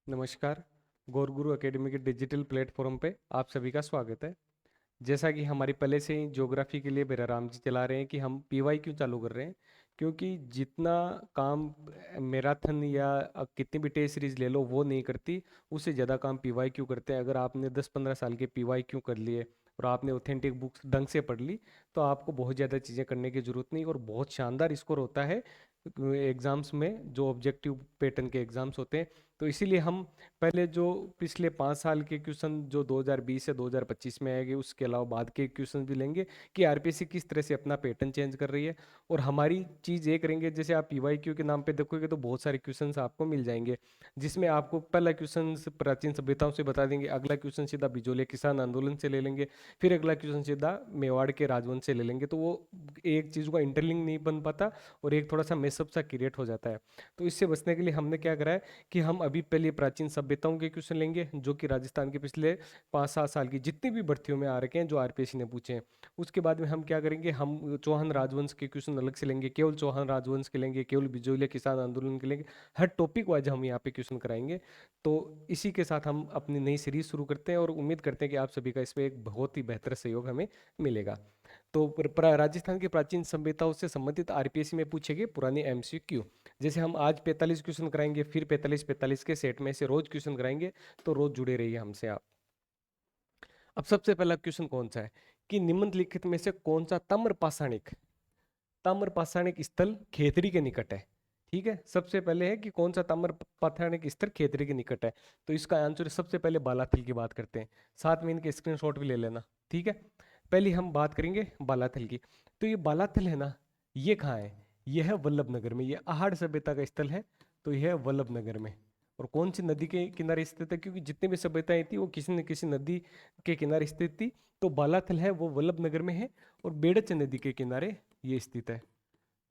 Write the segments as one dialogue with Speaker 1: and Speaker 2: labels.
Speaker 1: नमस्कार। गौरगुरु एकेडमी के digital platform पे आप सभी का स्वागत है। जैसा कि हमारी पहले से ही ज्योग्राफी के लिए बेराराम जी चला रहे हैं कि हम पीवाई क्यों चालू कर रहे हैं, क्योंकि जितना काम मैराथन या कितनी भी टेस्ट सीरीज ले लो वो नहीं करती, उससे ज़्यादा काम पीवाई क्यों करते हैं। अगर आपने 10-15 साल के पीवाई क्यों कर लिए और आपने ऑथेंटिक बुक्स ढंग से पढ़ ली तो आपको बहुत ज़्यादा चीज़ें करने की ज़रूरत नहीं और बहुत शानदार स्कोर होता है एग्ज़ाम्स में, जो ऑब्जेक्टिव पैटर्न के एग्ज़ाम्स होते हैं। तो इसीलिए हम पहले जो पिछले 5 साल के क्वेश्चन जो 2020 से 2025 में आएंगे, उसके अलावा बाद के क्वेश्चन भी लेंगे कि आरपीएससी किस तरह से अपना पैटर्न चेंज कर रही है। और हमारी चीज़ ये करेंगे, जैसे आप पीवाईक्यू के नाम पे देखोगे तो बहुत सारे क्वेश्चंस आपको मिल जाएंगे, जिसमें आपको पहला क्वेश्चन प्राचीन सभ्यताओं से बता देंगे, अगला क्वेश्चन सीधा बिजोले किसान आंदोलन से ले लेंगे, फिर अगला क्वेश्चन सीधा मेवाड़ के राजवंश से ले लेंगे। तो वो एक चीज़ का इंटरलिंक नहीं बन पाता और एक थोड़ा सा मेसअप सा क्रिएट हो जाता है। तो इससे बचने के लिए हमने क्या करा है कि हम अभी पहले प्राचीन सभ्यताओं के क्वेश्चन लेंगे, जो कि राजस्थान के पिछले 5-7 साल की जितनी भी भर्तियों में आ रखे हैं जो आरपीएससी ने पूछे हैं। उसके बाद में हम क्या करेंगे, हम चौहान राजवंश के क्वेश्चन अलग से लेंगे, केवल चौहान राजवंश के लेंगे, केवल बिजोलिया किसान आंदोलन के लेंगे। हर टॉपिक वाइज हम यहाँ पे क्वेश्चन कराएंगे। तो इसी के साथ हम अपनी नई सीरीज शुरू करते हैं और उम्मीद करते हैं कि आप सभी का इसमें एक बहुत ही बेहतर सहयोग हमें मिलेगा। तो राजस्थान की प्राचीन सभ्यताओं से संबंधित आरपीएससी में पूछे गए पुराने एमसीक्यू, जैसे हम आज 45 क्वेश्चन कराएंगे, फिर 45-45 के सेट में से रोज क्वेश्चन कराएंगे। तो रोज जुड़े रहिए हमसे आप। अब सबसे पहला क्वेश्चन कौन सा है कि निम्नलिखित में से कौन सा ताम्र पाषाणिक स्थल खेतड़ी के निकट है। ठीक है, सबसे पहले है कि कौन सा ताम्र पाषाणिक स्थल खेतड़ी के निकट है। तो इसका आंसर सबसे पहले बालाथल की बात करते हैं, साथ में इनके स्क्रीनशॉट भी ले लेना। ठीक है, पहले हम बात करेंगे बालाथल की। तो ये बालाथल है ना, ये कहाँ है? ये है वल्लभनगर में, ये आहड़ सभ्यता का स्थल है। तो यह है वल्लभनगर में। और कौन सी नदी के किनारे स्थित है? क्योंकि जितनी भी सभ्यताएं थी वो किसी न किसी नदी के किनारे स्थित थी। तो बालाथल है वो वल्लभनगर में है और बेड़च नदी के किनारे ये स्थित है।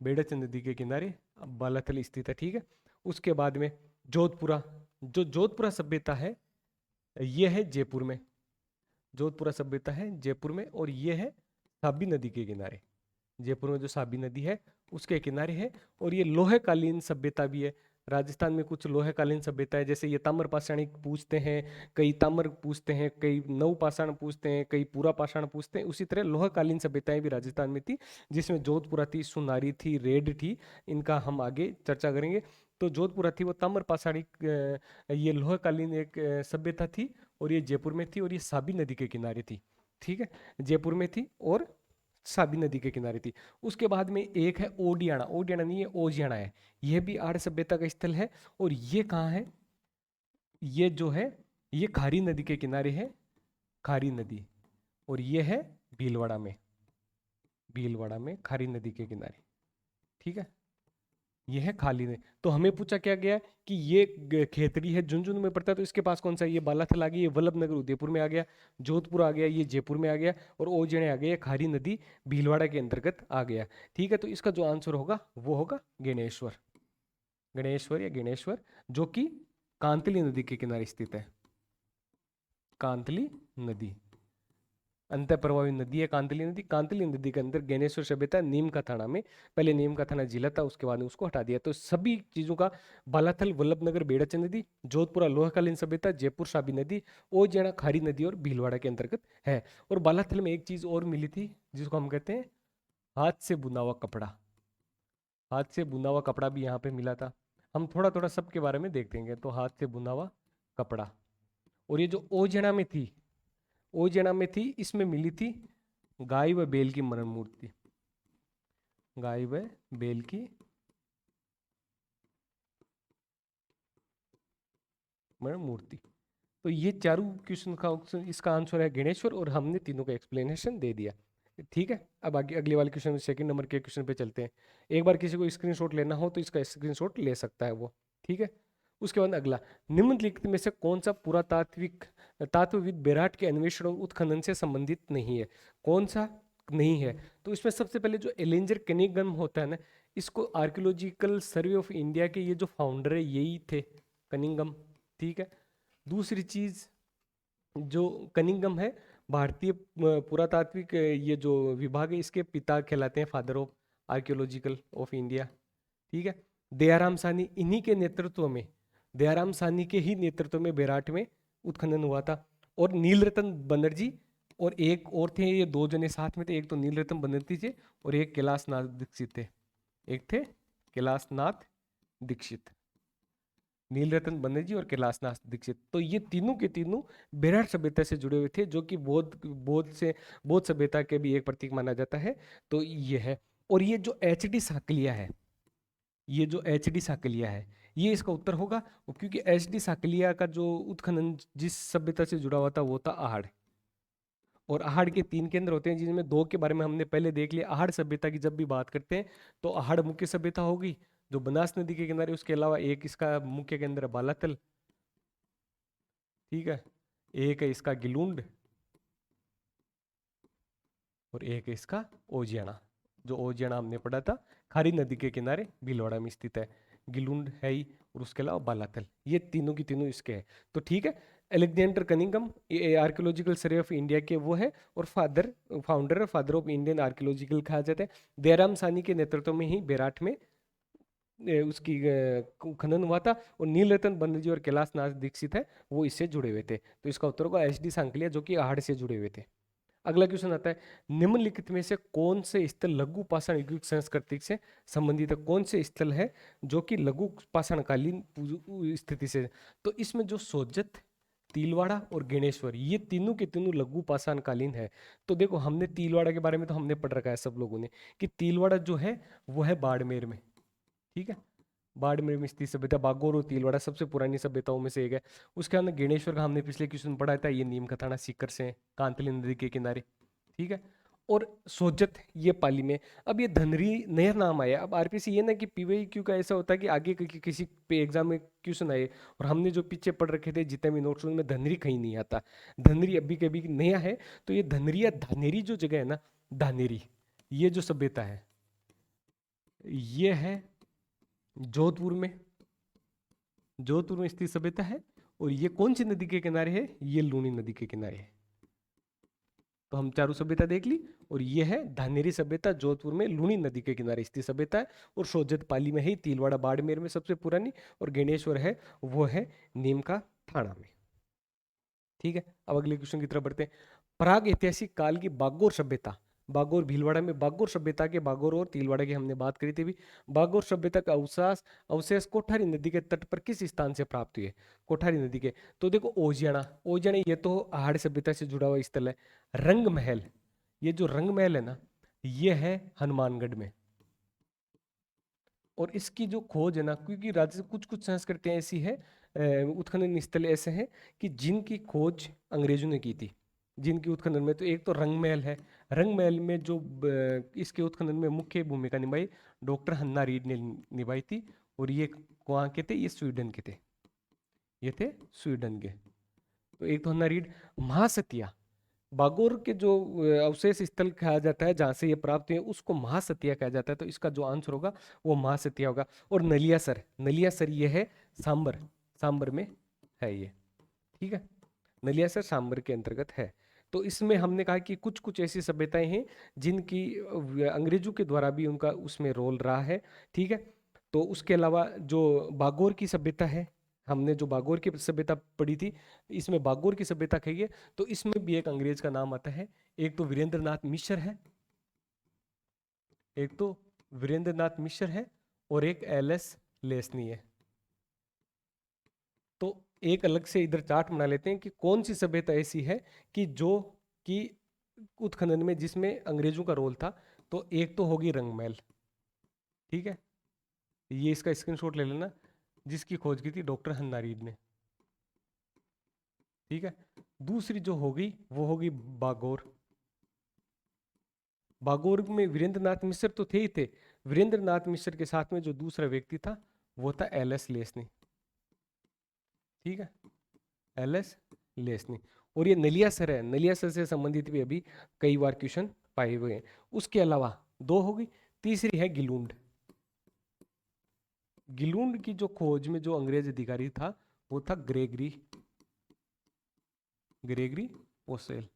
Speaker 1: बेड़च नदी के किनारे बालाथल स्थित है। ठीक है, उसके बाद में जोधपुरा, जो जोधपुरा सभ्यता है ये है जयपुर में। जोधपुरा सभ्यता है जयपुर में और ये है साबी नदी के किनारे। जयपुर में जो साबी नदी है उसके किनारे है। और ये लोहेकालीन सभ्यता भी है। राजस्थान में कुछ लोहेकालीन सभ्यता है, जैसे ये ताम्र पाषाणी पूछते हैं, कई ताम्र पूछते हैं, कई नव पाषाण पूछते हैं, कई पूरा पाषाण पूछते हैं। उसी तरह लोहेकालीन सभ्यताएं भी राजस्थान में थी, जिसमें जोधपुरा थी, सुनारी थी, रेड थी। इनका हम आगे चर्चा करेंगे। तो जोधपुरा थी वो ताम्र पाषाणी, ये लोहेकालीन एक सभ्यता थी और ये जयपुर में थी और ये साबी नदी के किनारे थी। ठीक है, जयपुर में थी और साबी नदी के किनारे थी। उसके बाद में एक है ओडियाना, ओडियाना नहीं है ओजियाना है, यह भी आर्य सभ्यता का स्थल है। और ये कहाँ है? ये जो है ये खारी नदी के किनारे है, खारी नदी। और ये है भीलवाड़ा में, भीलवाड़ा में खारी नदी के किनारे। ठीक है, ये है खाली ने। तो हमें पूछा क्या गया कि ये खेतड़ी है, झुंझुनू में पड़ता है, तो इसके पास कौन सा है? ये बालाथल आ गया, ये वल्लभनगर उदयपुर में आ गया, जोधपुर आ गया, ये जयपुर में आ गया, और ओजने आ गया, ये खारी नदी भीलवाड़ा के अंतर्गत आ गया। ठीक है, तो इसका जो आंसर होगा वो होगा गणेश्वर, गणेश्वर या गणेश्वर, जो कि कांतली नदी के किनारे स्थित है। कांतली नदी अंत प्रवाही नदी है कांतली नदी। कांतली नदी के अंदर ज्ञानेश्वर सभ्यता नीम का थाना में, पहले नीम का थाना जिला था, उसके बाद में उसको हटा दिया। तो सभी चीजों का बालाथल, वल्लभनगर, बेड़च नदी, जोधपुरा लोहकालीन सभ्यता, जयपुर साबी नदी, ओजैना खारी नदी और भीलवाड़ा के अंतर्गत है। और बालाथल में एक चीज और मिली थी जिसको हम कहते हैं हाथ से बुना हुआ कपड़ा। हाथ से बुना हुआ कपड़ा भी यहाँ पे मिला था। हम थोड़ा थोड़ा सबके बारे में देख देंगे। तो हाथ से बुना हुआ कपड़ा। और ये जो ओजैना में थी, ओजैना में थी, इसमें मिली थी गाय व बैल की मरण मूर्ति। गाय व बैल की मरण मूर्ति। तो ये चारों क्वेश्चन का इसका आंसर है गणेश्वर, और हमने तीनों का एक्सप्लेनेशन दे दिया। ठीक है, अब आगे अगले वाले क्वेश्चन, सेकंड नंबर के क्वेश्चन पे चलते हैं। एक बार किसी को स्क्रीनशॉट लेना हो तो इसका स्क्रीनशॉट ले सकता है वो। ठीक है, उसके बाद अगला, निम्नलिखित में से कौन सा पुरातात्विक तात्वविद बेराट के अन्वेषण और उत्खनन से संबंधित नहीं है? कौन सा नहीं है? तो इसमें सबसे पहले जो एलेंजर कनिंघम होता है ना, इसको आर्कियोलॉजिकल सर्वे ऑफ इंडिया के ये जो फाउंडर है यही थे, कनिंघम। ठीक है, दूसरी चीज जो कनिंघम है, भारतीय पुरातात्विक ये जो विभाग है इसके पिता कहलाते हैं, father of archaeological of India. ठीक है, दयाराम साहनी, इन्हीं के नेतृत्व में दयाराम साहनी के ही नेतृत्व में बेराट में उत्खनन हुआ था। और नीलरतन बनर्जी और एक और थे, ये दो जने साथ में थे, एक तो नीलरतन बनर्जी थे और एक कैलाशनाथ दीक्षित थे। एक थे कैलाशनाथ दीक्षित, नीलरतन बनर्जी और कैलाशनाथ दीक्षित। तो ये तीनों के तीनों बेराट सभ्यता से जुड़े हुए थे, जो कि बौद्ध सभ्यता के भी एक प्रतीक माना जाता है। तो ये है। और ये जो एच डी साकलिया है, ये जो एच डी साकलिया है, ये इसका उत्तर होगा। क्योंकि एच डी साकलिया का जो उत्खनन जिस सभ्यता से जुड़ा हुआ था वो था आहड़। और आहड़ के 3 केंद्र होते हैं, जिनमें 2 के बारे में हमने पहले देख लिया। आहड़ सभ्यता की जब भी बात करते हैं तो आहड़ मुख्य सभ्यता होगी जो बनास नदी के किनारे, उसके अलावा एक इसका मुख्य केंद्र है बालातल, ठीक है, एक है इसका गिलुंड और एक है इसका ओजियाना। जो ओजियाना हमने पढ़ा था खारी नदी के किनारे भीलवाड़ा में स्थित है। गिलुंड है ही, और उसके अलावा बालातल, ये तीनों की तीनों इसके हैं। तो ठीक है, Alexander Cunningham archaeological survey of India के वो है और founder father of Indian archaeological कहा जाता है। दयाराम साहनी के नेतृत्व में ही बेराट में उसकी खनन हुआ था। और नीलरतन बनर्जी और कैलाशनाथ दीक्षित है वो इससे जुड़े हुए थे। तो इसका उत्तर होगा एच डी सांकलिया, जो कि आहड़ से जुड़े हुए थे। अगला क्वेश्चन आता है, निम्नलिखित में से कौन से स्थल लघु पाषाण युग संस्कृति से संबंधित है? कौन से स्थल है जो कि लघु पाषाणकालीन स्थिति से? तो इसमें जो सोजत, तिलवाड़ा और गणेश्वर, ये तीनों के तीनों लघु पाषाणकालीन है। तो देखो, हमने तिलवाड़ा के बारे में तो हमने पढ़ रखा है सब लोगों ने, कि तिलवाड़ा जो है वो है बाड़मेर में, ठीक है। बाड़मेर में स्थित सभ्यता, बागोर और तिलवाड़ा सबसे पुरानी सभ्यताओं में से एक है। उसके अंदर गणेश्वर का हमने पिछले क्वेश्चन पढ़ा था, ये नीम का थाना सीकर से है, कांतली नदी के किनारे, ठीक है। और सोजत ये पाली में। अब ये धनरी नया नाम आया। अब आरपीसी ये ना कि पीवाईक्यू का ऐसा होता है कि आगे किसी पे एग्जाम में क्वेश्चन आए और हमने जो पीछे पढ़ रखे थे जितने भी नोट्स उनमें धनरी कहीं नहीं आता। धनरी अभी कभी नया है। तो ये धनरी या धानेरी जो जगह है ना, धानेरी, ये जो सभ्यता है ये है जोधपुर में, जोधपुर में स्थित सभ्यता है। और ये कौन सी नदी के किनारे है? ये लूनी नदी के किनारे है। तो हम चारों सभ्यता देख ली। और ये है धानेरी सभ्यता, जोधपुर में लूनी नदी के किनारे स्थित सभ्यता है। और सोजत पाली में है, तिलवाड़ा बाड़मेर में सबसे पुरानी, और गणेश्वर है वो है नीम का थाना में, ठीक है। अब अगले क्वेश्चन की तरफ बढ़ते हैं। प्राग ऐतिहासिक काल की बागोर सभ्यता, बागोर भीलवाड़ा में बागोर सभ्यता के, बागोर और तिलवाड़ा की हमने बात करी थी भी। बागोर सभ्यता का अवशेष अवशेष कोठारी नदी के तट पर किस स्थान से प्राप्त हुए? कोठारी नदी के, तो देखो ओजियाना, ओजियाना ये तो आहड़ सभ्यता से जुड़ा हुआ स्थल है। रंग महल, ये जो रंग महल है ना, ये है हनुमानगढ़ में। और इसकी जो खोज है ना, क्योंकि राज्य कुछ कुछ संस्कृतियां ऐसी है, उत्खनन स्थल ऐसे हैं कि जिनकी खोज अंग्रेजों ने की थी, जिनकी उत्खनन में। तो एक तो रंग महल है। रंग महल में जो इसके उत्खनन में मुख्य भूमिका निभाई डॉक्टर हन्ना रीड ने निभाई थी। और ये कहाँ के थे? ये स्वीडन के थे, ये थे स्वीडन के। तो एक तो हन्ना रीड। महासतिया, बागोर के जो अवशेष स्थल कहा जाता है जहां से ये प्राप्त हुए, उसको महासतिया कहा जाता है। तो इसका जो आंसर होगा वो महासतिया होगा। और नलियासर, नलियासर ये है सांबर, सांबर में है ये, ठीक है। नलियासर सांबर के अंतर्गत है। तो इसमें हमने कहा कि कुछ कुछ ऐसी सभ्यताएं हैं जिनकी अंग्रेजों के द्वारा भी उनका उसमें रोल रहा है, ठीक है। तो उसके अलावा जो बागोर की सभ्यता है, हमने जो बागोर की सभ्यता पढ़ी थी, इसमें बागोर की सभ्यता कही, तो इसमें भी एक अंग्रेज का नाम आता है। एक तो वीरेंद्र नाथ मिश्र है, एक तो वीरेंद्र नाथ मिश्र है, और एक एलएस लेसनी है। तो एक अलग से इधर चार्ट बना लेते हैं कि कौन सी सभ्यता ऐसी है कि जो कि उत्खनन में जिसमें अंग्रेजों का रोल था। तो एक तो होगी रंगमहल, ठीक है, ये इसका स्क्रीनशॉट ले लेना, जिसकी खोज की थी डॉक्टर हन्ना रीड ने, ठीक है। दूसरी जो होगी वो होगी बागोर। बागोर में वीरेंद्र नाथ मिश्र तो थे ही थे। वीरेंद्र नाथ मिश्र के साथ में जो दूसरा व्यक्ति था वो था एलएस लेसनी, ठीक है, एलएस लेसनी। और ये नलियासर है, नलियासर से संबंधित भी अभी कई बार क्वेश्चन पाए हुए हैं। उसके अलावा दो होगी, तीसरी है गिलूंड। गिलूंड की जो खोज में जो अंग्रेज अधिकारी था वो था ग्रेगरी, ग्रेगरी पोसेल।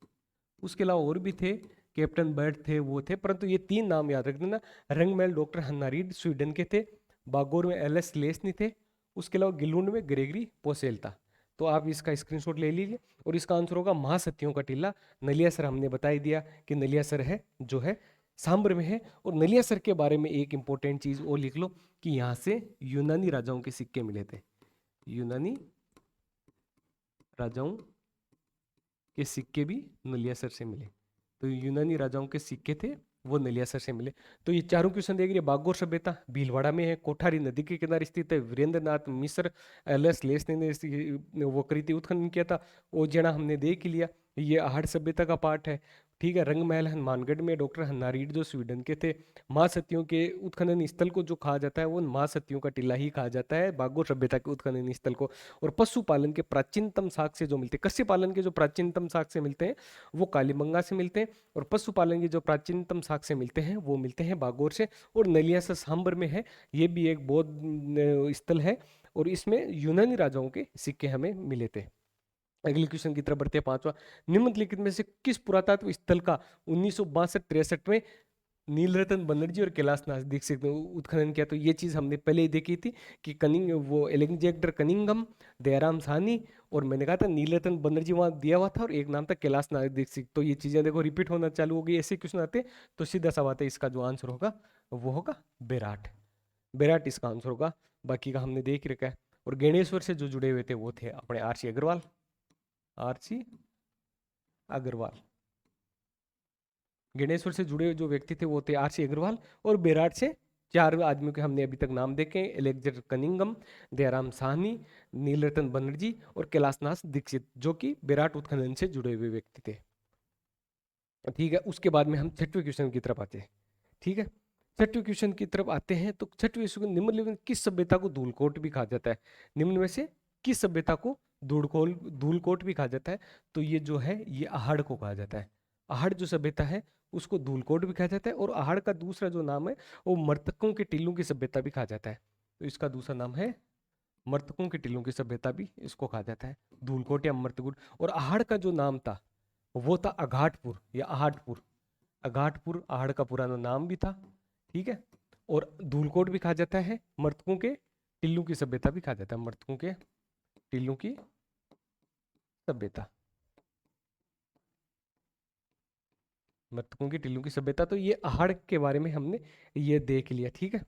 Speaker 1: उसके अलावा और भी थे, कैप्टन बर्ड थे, वो थे, परंतु ये 3 नाम याद रख देना। रंगमहल डॉक्टर हन्ना रीड स्वीडन के थे, बागोर में एलएस लेसनी थे, उसके अलावा गिलुंड में ग्रेगरी पोसेल था। तो आप इसका स्क्रीनशॉट ले लीजिए और इसका आंसर होगा महासतियों का टीला। नलियासर हमने बता ही दिया कि नलियासर है जो है सांबर में है। और नलियासर के बारे में एक इंपॉर्टेंट चीज और लिख लो कि यहाँ से यूनानी राजाओं के सिक्के मिले थे। यूनानी राजाओं के सिक्के भी नलियासर से मिले। तो यूनानी राजाओं के सिक्के थे वो नलियासर से मिले। तो ये चारों क्वेश्चन देख रहे, बागोर सभ्यता भीलवाड़ा में है, कोठारी नदी के किनारे स्थित है, वीरेंद्रनाथ मिस्र एलएस लेस ने वो करी थी, उत्खनन किया था, ओजेना हमने देख लिया, ये आहड़ सभ्यता का पार्ट है। ठीक है, रंगमहल हनुमानगढ़ में डॉक्टर हन्नारीड जो स्वीडन के थे। महासतियों के उत्खनन स्थल को जो कहा जाता है वो महासतियों का टीला ही कहा जाता है, बागोर सभ्यता के उत्खनन स्थल को। और पशुपालन के प्राचीनतम साक्ष्य जो मिलते हैं, कस्य पालन के जो प्राचीनतम साक्ष्य मिलते हैं वो कालीबंगा से मिलते हैं, और पशुपालन के जो प्राचीनतम साक्ष्य मिलते हैं वो मिलते हैं बागोर से। और नलियासर सांबर में है, ये भी एक बौद्ध स्थल है, और इसमें यूनानी राजाओं के सिक्के हमें मिले थे। अगले क्वेश्चन की तरफ बढ़ते हैं, पांचवा। निम्नलिखित में से किस पुरातत्व स्थल का 1962-63 में नीलरतन बनर्जी और कैलाशनाथ दीक्षित ने उत्खनन किया? तो ये चीज हमने पहले ही देखी थी कि कनिंग वो एलेक्जेंडर कनिंगम, दयाराम साहनी, और मैंने कहा था नीलरतन बनर्जी वहां दिया हुआ था, और एक नाम था कैलाशनाथ दीक्षित। तो ये चीजें देखो रिपीट होना चालू हो गई, ऐसे क्वेश्चन आते तो सीधा सा बात है, इसका जो आंसर होगा वो होगा बेराट। बेराट इसका आंसर होगा, बाकी का हमने देख रखा है। और गणेश्वर से जो जुड़े हुए थे वो थे अपने आरसी अग्रवाल, आरसी अग्रवाल। गणेश्वर से जुड़े जो व्यक्ति थे वो थे आरसी अग्रवाल, और बेराट से चार आदमियों के हमने अभी तक नाम देखे, एलेक्जेंडर कनिंगम, दयाराम साहनी, नीलरतन बनर्जी और कैलाशनाथ दीक्षित, जो कि बेराट उत्खनन से जुड़े हुए व्यक्ति थे। ठीक है, उसके बाद में हम छठवें क्वेश्चन की तरफ आते हैं। ठीक है, छठवें क्वेश्चन की तरफ आते हैं। तो छठवें क्वेश्चन, निम्नलिखित में किस सभ्यता को धूलकोट भी कहा जाता है? निम्न में से किस सभ्यता को धूलकोट भी कहा जाता है? तो ये जो है ये आहड़ को कहा जाता है। आहड़ जो सभ्यता है उसको धूलकोट भी कहा जाता है, और आहड़ का दूसरा जो नाम है वो मर्तकों के टीलों की सभ्यता भी कहा जाता है। तो इसका दूसरा नाम है मर्तकों के टीलों की सभ्यता भी इसको कहा जाता है, धूलकोट या मर्तकुट। और आहड़ का जो नाम था वो था अघाटपुर या आहटपुर। अघाटपुर आहड़ का पुराना नाम भी था। ठीक है, और धूलकोट भी कहा जाता है, मर्तकों के टिल्लू की सभ्यता भी कहा जाता है, मर्तकों के टिल्लू की सभ्यता, मर्तकों की टिल्लू की सभ्यता। तो ये आहड़ के बारे में हमने ये देख लिया। ठीक है,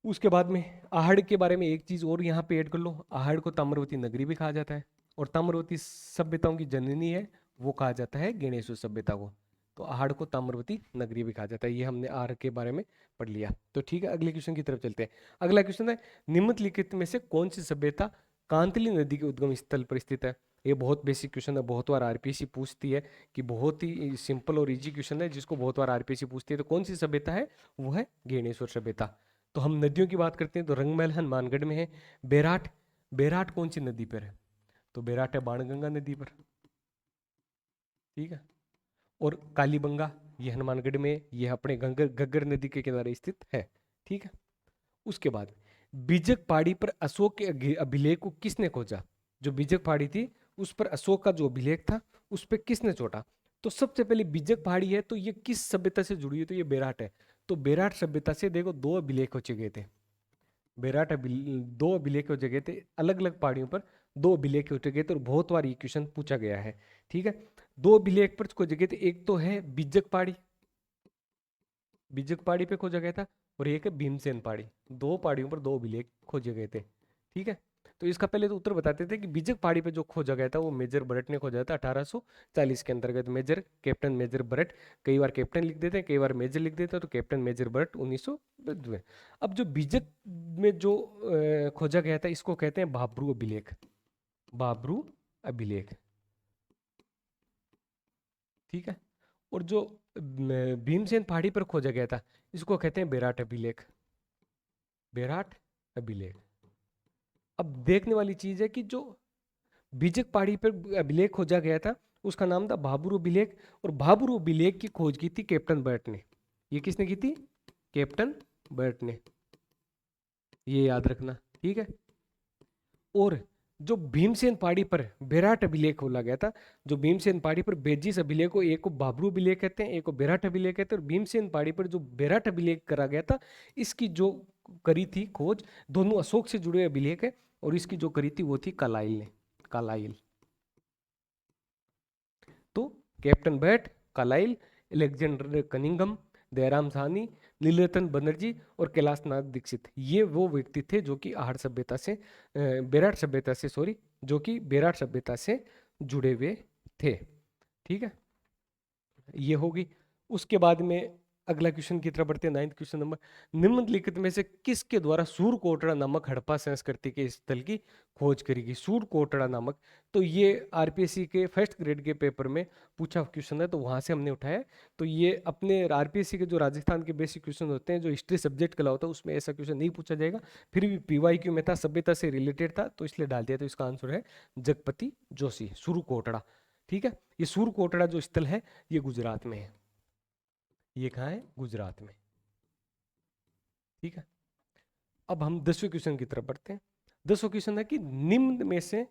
Speaker 1: उसके बाद में आहड़ के बारे में एक चीज और यहाँ पे ऐड कर लो, आहड़ को ताम्रवती नगरी भी कहा जाता है, और ताम्रवती सभ्यताओं की जननी है वो कहा जाता है गणेश सभ्यता को। तो आहड़ को ताम्रवती नगरी भी कहा जाता है, ये हमने आहड़ के बारे में पढ़ लिया। तो ठीक है, अगले क्वेश्चन की तरफ चलते हैं। अगला क्वेश्चन है, निम्नलिखित में से कौन सी सभ्यता कांतली नदी के उद्गम स्थल पर स्थित है? ये बहुत बेसिक क्वेश्चन है, बहुत बार आरपीएससी पूछती है, कि बहुत ही सिंपल और इजी क्वेश्चन है जिसको बहुत बार आरपीएससी पूछती है। तो कौन सी सभ्यता है? वो है गणेश्वर सभ्यता। तो हम नदियों की बात करते हैं, तो रंगमहल हनुमानगढ़ में है। बेराट, बेराट कौन सी नदी पर है? तो बेराट है बाणगंगा नदी पर। ठीक है, और कालीबंगा ये हनुमानगढ़ में, ये अपने घग्गर नदी के किनारे स्थित है। ठीक है, उसके बाद बीजक पहाड़ी पर अशोक के अभिलेख को किसने खोजा? जो बीजक पहाड़ी थी उस पर अशोक का जो अभिलेख था उस पर किसने चोटा? तो सबसे पहले बीजक पहाड़ी है, तो ये किस सभ्यता से जुड़ी है? तो ये बेराट है। तो बेराट सभ्यता से देखो दो अभिलेख हो चुके थे, दो अभिलेख हो चुके थे अलग अलग पहाड़ियों पर, दो अभिलेख हो चुके थे, और बहुत बार ये क्वेश्चन पूछा गया है। ठीक है, दो अभिलेख पर खोजे गए थे, एक तो है बीजक पहाड़ी, बीजक पहाड़ी पे खोजा गया था, और एक है भीमसेन पहाड़ी। दो पहाड़ियों पर दो अभिलेख खोजे गए थे। ठीक है, तो इसका पहले तो उत्तर बताते थे कि बीजक पहाड़ी पे जो खोजा गया था वो मेजर बरट ने खोजा था 1840 के अंतर्गत। मेजर, कैप्टन मेजर बरट, कई बार कैप्टन लिख देते हैं कई बार मेजर लिख देते हैं, तो कैप्टन मेजर बरट 1902 में। अब जो बीजक में जो खोजा गया था इसको कहते हैं भाब्रू अभिलेख, भाब्रू अभिलेख। ठीक है, और जो भीमसेन पहाड़ी पर खोजा गया था इसको कहते हैं बेराट अभिलेख, बेराट अभिलेख। अब देखने वाली चीज है कि जो बीजक पहाड़ी पर अभिलेख खोजा गया था उसका नाम था भाबरू अभिलेख, और भाबरू अभिलेख की खोज की थी कैप्टन बर्ट ने। ये किसने की थी? कैप्टन बर्ट ने, ये याद रखना। ठीक है, और जो भीमसेन पहाड़ी पर बेराट अभिलेख खोला गया था, जो भीमसेन पहाड़ी पर बेजिस अभिलेख को, एक को भाबरू अभिलेख कहते हैं, एक को बेराट अभिलेख कहते हैं, और भीमसेन पहाड़ी पर जो बेराट अभिलेख करा गया था इसकी जो करी थी खोज, दोनों अशोक से जुड़े हुए अभिलेख है, और इसकी जो करी थी वो थी कार्लाइल ने, कार्लाइल। तो captain Batt, Carlyle, Alexander Cunningham, Dayaram Sahni, Nilratan Banerjee और कैलाश नाथ दीक्षित, ये वो व्यक्ति थे जो कि आहड़ सभ्यता से बेराट सभ्यता से सॉरी जो कि बेराट सभ्यता से जुड़े हुए थे। ठीक है, ये होगी। उसके बाद में अगला क्वेश्चन की तरफ बढ़ते हैं, 9th क्वेश्चन नंबर, निम्नलिखित में से किसके द्वारा सूरकोटड़ा नामक हड़प्पा संस्कृति के स्थल की खोज करेगी? सूरकोटड़ा नामक, तो ये आरपीएससी के फर्स्ट ग्रेड के पेपर में पूछा क्वेश्चन है, तो वहां से हमने उठाया। तो ये अपने आरपीएससी के जो राजस्थान के बेसिक क्वेश्चन होते हैं, जो हिस्ट्री सब्जेक्ट का होता है, उसमें ऐसा क्वेश्चन नहीं पूछा जाएगा। फिर भी पीवाईक्यू में था, सभ्यता से रिलेटेड था, तो इसलिए डाल दिया। तो इसका आंसर है जगपति जोशी, सूरकोटड़ा। ठीक है, ये सूरकोटड़ा जो स्थल है ये गुजरात में है। ये कहाँ है? गुजरात में। ठीक है, अब हम 10वें क्वेश्चन की तरफ बढ़ते हैं। 10वां क्वेश्चन है कि निम्न में से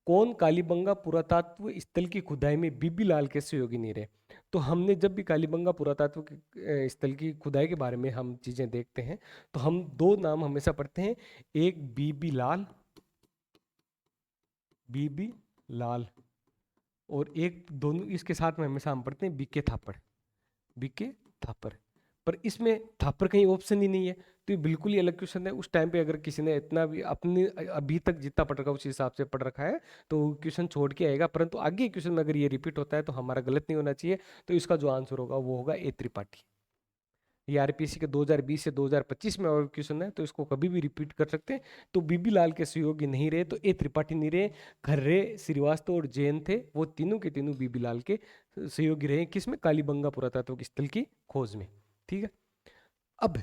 Speaker 1: कौन कालीबंगा पुरातत्व स्थल की खुदाई में बीबी लाल के सहयोगी नहीं रहे? तो हमने जब भी कालीबंगा पुरातत्व स्थल की खुदाई के बारे में हम चीजें देखते हैं, तो हम दो नाम हमेशा पढ़ते हैं, एक बीबी लाल, बीबी लाल, और एक दोनों इसके साथ में हमेशा हम पढ़ते हैं बीके थापड़, बीके थापर। पर इसमें थापर कहीं ऑप्शन ही नहीं है, तो ये बिल्कुल ही अलग क्वेश्चन है। उस टाइम पे अगर किसी ने इतना भी अपने अभी तक जितना पढ़ रखा है उस हिसाब से पढ़ रखा है तो क्वेश्चन छोड़ के आएगा, परंतु आगे क्वेश्चन में अगर ये रिपीट होता है तो हमारा गलत नहीं होना चाहिए। तो इसका जो आंसर होगा वो होगा ए त्रिपाठी। ये आरपीएससी के 2020 से 2025 में और क्वेश्चन है, तो इसको कभी भी रिपीट कर सकते हैं। तो बीबी लाल के सहयोगी नहीं रहे, तो ए त्रिपाठी नहीं रहे, खर्रे, श्रीवास्तव और जैन थे, वो तीनों के तीनों बीबी लाल के सहयोगी रहे। किसमें? कालीबंगा पुरातत्व स्थल की खोज में। ठीक है, अब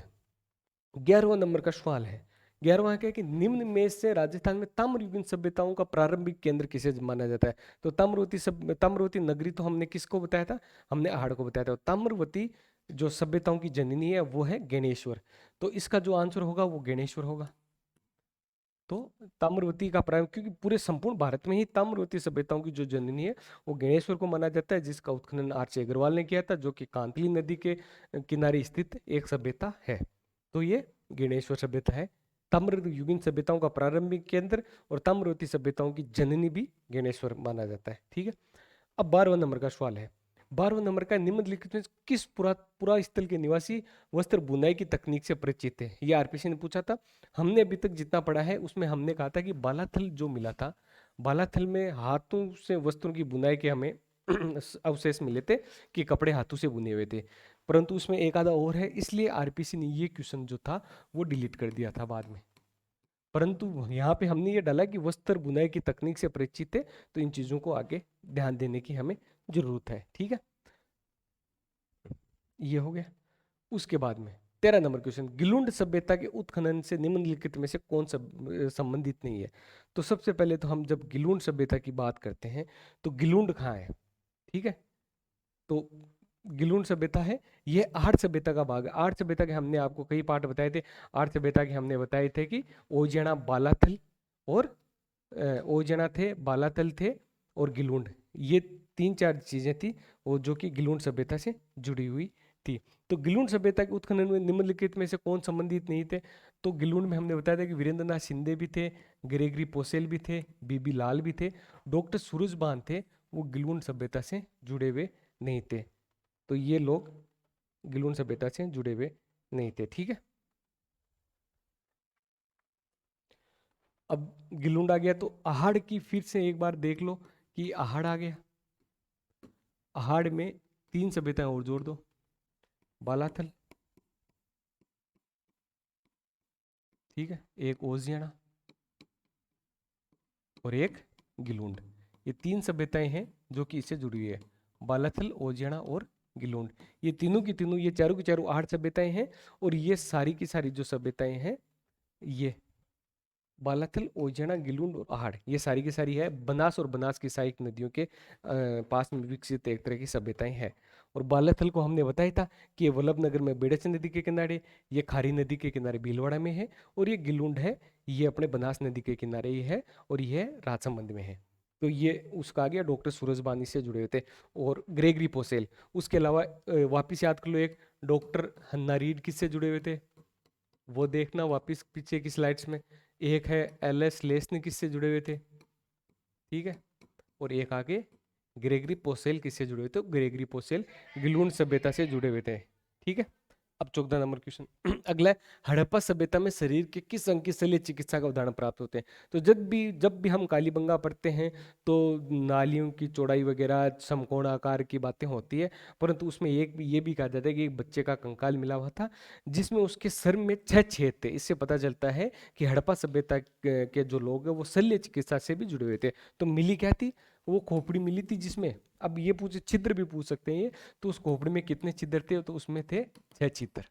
Speaker 1: 11वां नंबर का सवाल है। 11वां क्या है कि निम्न में से राजस्थान में ताम्रयुगीन सभ्यताओं का प्रारंभिक केंद्र किसे माना जाता है? तो ताम्रवती नगरी तो हमने किसको बताया था? हमने आहड़ को बताया था। ताम्रवती जो सभ्यताओं की जननी है वो है गणेश्वर, तो इसका जो आंसर होगा वो गणेश्वर होगा। तो ताम्रवती का प्रारंभ, क्योंकि पूरे संपूर्ण भारत में ही ताम्रवती सभ्यताओं की जो जननी है वो गणेश्वर को माना जाता है, जिसका उत्खनन आर.सी. अग्रवाल ने किया था, जो कि कांतली नदी के किनारे स्थित एक सभ्यता है। तो ये गणेश्वर सभ्यता है, ताम्रयुगीन सभ्यताओं का प्रारंभिक केंद्र, और ताम्रवती सभ्यताओं की जननी भी गणेश्वर माना जाता है। ठीक है, अब 12वां नंबर का सवाल है। 12वां नंबर का, निम्नलिखित में किस पुरा स्थल के निवासी वस्त्र बुनाई की तकनीक से परिचित है? ये आरपीसी ने पूछा था। हमने अभी तक जितना पढ़ा है उसमें हमने कहा था कि बालाथल जो मिला था, बालाथल में हाथों से वस्त्रों की बुनाई के हमें अवशेष मिले थे कि कपड़े हाथों से बुने हुए थे, परंतु उसमें एक आधा और है, इसलिए आरपीसी ने ये क्वेश्चन जो था वो डिलीट कर दिया था बाद में। परंतु यहाँ पे हमने ये डाला कि वस्त्र बुनाई की तकनीक से परिचित है, तो इन चीजों को आगे ध्यान देने की हमें जरूरत है। ठीक है, ये हो गया। उसके बाद में 13 नंबर क्वेश्चन, गिलुंड सभ्यता के उत्खनन से निम्नलिखित में से कौन संबंधित नहीं है? तो सबसे पहले तो हम जब गिलुंड सभ्यता की बात करते हैं तो गिलुंड कहाँ है? ठीक है, तो गिलुंड सभ्यता है, ये आहड़ सभ्यता का भाग है। आहड़ सभ्यता के हमने आपको कई पार्ट बताए थे। आहड़ सभ्यता के हमने बताए थे कि ओजना, बालाथल और ओजना थे, बालाथल थे और गिलुंड, ये 3-4 चीजें थी वो जो कि गिलुंड सभ्यता से जुड़ी हुई थी। तो गिलुंड सभ्यता के उत्खनन में निम्नलिखित में से कौन संबंधित नहीं थे? तो गिलुंड में हमने बताया था कि वीरेंद्रनाथ शिंदे भी थे, ग्रेगरी पोसेल भी थे, बीबी लाल भी थे, डॉक्टर सूरजबान थे, वो गिलुंड सभ्यता से जुड़े हुए नहीं थे। तो ये लोग गिलुंड सभ्यता से जुड़े हुए नहीं थे। ठीक है, अब गिलुंड आ गया, तो आहड़ की फिर से एक बार देख लो कि आहड़ आ गया। आहड़ में 3 सभ्यताएं और जोड़ दो, बालाथल, ठीक है, एक ओजियाना और एक गिलुंड। ये 3 सभ्यताएं हैं जो कि इससे जुड़ी हुई है, बालाथल, ओजियाना और गिलुंड। ये तीनों की तीनों, ये चारों की चारों आहड़ सभ्यताएं हैं, और ये सारी की सारी जो सभ्यताएं हैं, ये बालाथल, ओजना, गिलुंड और आहड़, ये सारी की सारी है बनास और बनास की सहायक नदियों के पास में विकसित एक तरह की सभ्यताएं हैं। और बालाथल को हमने बताया था कि ये वल्लभनगर में बेड़च नदी के किनारे, ये खारी नदी के किनारे भीलवाड़ा में है, और ये गिलुंड है, ये अपने बनास नदी के किनारे ही है, और ये राजसमंद में है। तो ये उसका आ गया, डॉक्टर सूरजबानी से जुड़े हुए थे, और ग्रेगरी पोसेल। उसके अलावा वापिस याद कर लो, एक डॉक्टर हन्ना रीड किससे जुड़े हुए थे? वो देखना वापस पीछे की स्लाइड्स में। एक है एलएस लेस्न किससे जुड़े हुए थे, ठीक है, और एक आगे ग्रेगरी पोसेल किससे जुड़े हुए थे, ग्रेगरी पोसेल गिलून सभ्यता से जुड़े हुए थे, ठीक है। अब 14 नंबर क्वेश्चन अगला है, हड़प्पा सभ्यता में शरीर के किस अंग की शल्य चिकित्सा का उदाहरण प्राप्त होते हैं। तो जब भी हम कालीबंगा पढ़ते हैं तो नालियों की चौड़ाई वगैरह समकोण आकार की बातें होती है, परंतु उसमें ये भी कहा जाता है कि एक बच्चे का कंकाल मिला हुआ था जिसमें उसके सर में 6 छेद थे। इससे पता चलता है कि हड़प्पा सभ्यता के जो लोग हैं वो शल्य चिकित्सा से भी जुड़े हुए थे। तो मिली क्या थी, वो खोपड़ी मिली थी जिसमें, अब ये पूछे छिद्र भी पूछ सकते हैं ये, तो उस खोपड़ी में कितने छिद्र थे, तो उसमें थे 6 छिद्र।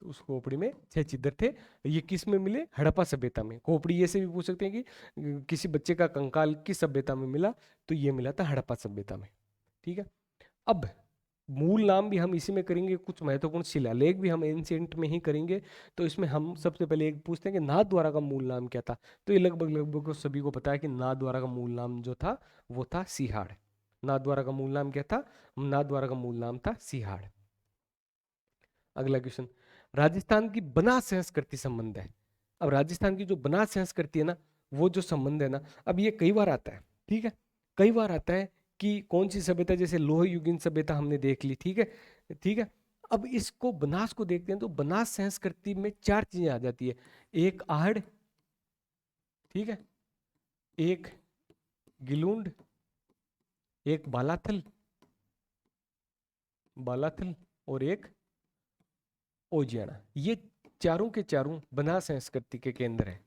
Speaker 1: तो उस खोपड़ी में 6 छिद्र थे। ये किस में मिले, हड़प्पा सभ्यता में। खोपड़ी ये से भी पूछ सकते हैं कि किसी बच्चे का कंकाल किस सभ्यता में मिला, तो ये मिला था हड़प्पा सभ्यता में, ठीक है। अब मूल नाम भी हम इसी में करेंगे, कुछ महत्वपूर्ण शिलालेख भी हम एंशिएंट में ही करेंगे। तो इसमें हम सबसे पहले एक पूछते हैं कि नाथद्वारा का मूल नाम क्या था। तो ये लगभग लगभग सभी को पता है कि नाथद्वारा का मूल नाम जो था वो था सिहाड़। नाथद्वारा का मूल नाम क्या था, नाथद्वारा का मूल नाम था सिहाड़। अगला क्वेश्चन, राजस्थान की बनास संस्कृति संबंध है। अब राजस्थान की जो बनास संस्कृति है ना, वो जो संबंध है ना, अब ये कई बार आता है, ठीक है, कई बार आता है कि कौन सी सभ्यता, जैसे लोह युगीन सभ्यता हमने देख ली, ठीक है, ठीक है। अब इसको बनास को देखते हैं तो बनास संस्कृति में 4 चीजें आ जाती है। एक आहड़, ठीक है, एक गिलूंड, एक बालाथल, बालाथल, और एक ओजियाना। ये चारों के चारों बनास संस्कृति के केंद्र है।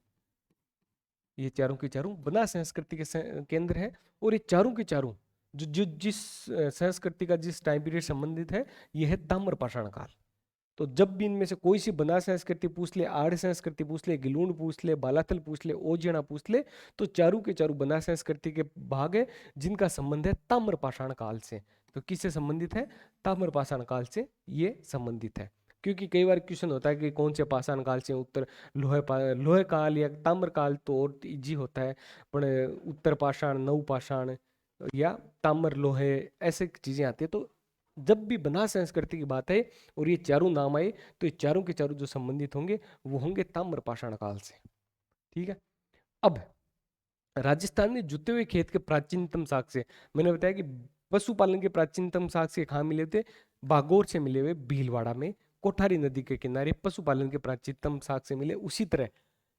Speaker 1: ये चारों के चारों बनास संस्कृति के केंद्र है। और ये चारों के चारों जो जो जिस संस्कृति का जिस टाइम पीरियड संबंधित है, ये है ताम्रपाषाण काल। तो जब भी इनमें से कोई सी बना संस्कृति पूछ ले, आड़ संस्कृति पूछ ले, गिलूण पूछ ले, बालाथल पूछ ले, ओजियाना पूछ ले, तो चारों के चारों बना संस्कृति के भाग है जिनका संबंध है ताम्रपाषाण काल से। तो किससे संबंधित है, ताम्रपाषाण काल से ये संबंधित है। क्योंकि कई बार क्वेश्चन होता है कि कौन से पाषाण काल से, उत्तर लोहे काल या ताम्र काल तो और इजी होता है, पर उत्तर पाषाण, नव पाषाण या ताम्र लोहे, ऐसे चीजें आती है। तो जब भी बनास संस्कृति की बात है और ये चारों नाम आए, तो ये चारों के चारों जो संबंधित होंगे वो होंगे ताम्रपाषाण काल से, ठीक है। अब राजस्थान में जुते हुए खेत के प्राचीनतम साक्ष्य, मैंने बताया कि पशुपालन के प्राचीनतम साक्ष्य कहाँ मिले थे, बागोर से मिले हुए भीलवाड़ा में, कोठारी नदी के किनारे पशुपालन के प्राचीनतम साक्ष्य मिले। उसी तरह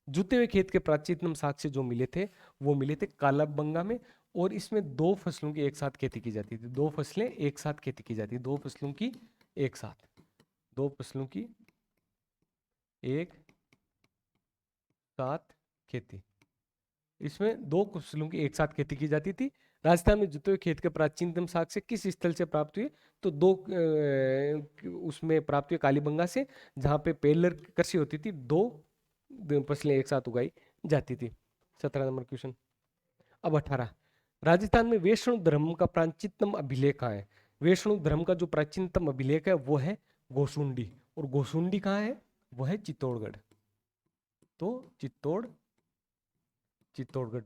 Speaker 1: जुते हुए खेत के प्राचीनतम साक्ष्य जो मिले थे वो मिले थे कालाबंगा में। और इसमें 2 फसलों की एक साथ खेती की जाती थी, 2 फसलें एक साथ खेती की जाती, 2 फसलों की एक साथ, 2 फसलों की एक साथ खेती, इसमें 2 फसलों की एक साथ खेती की जाती थी। राजस्थान में जुते हुए खेत के प्राचीनतम साक्ष्य किस स्थल से प्राप्त हुए, तो 2 उसमें प्राप्त हुए कालीबंगा से, जहाँ पे पेलर कृषि होती थी, 2 फसलें एक साथ उगाई जाती थी। 17 नंबर क्वेश्चन। अब 18, राजस्थान में वैष्णव धर्म का प्राचीनतम अभिलेख कहाँ है। वैष्णव धर्म का जो प्राचीनतम अभिलेख है वो है गोसुंडी, और गोसुंडी कहाँ है, वो है चित्तौड़गढ़। तो चित्तौड़गढ़।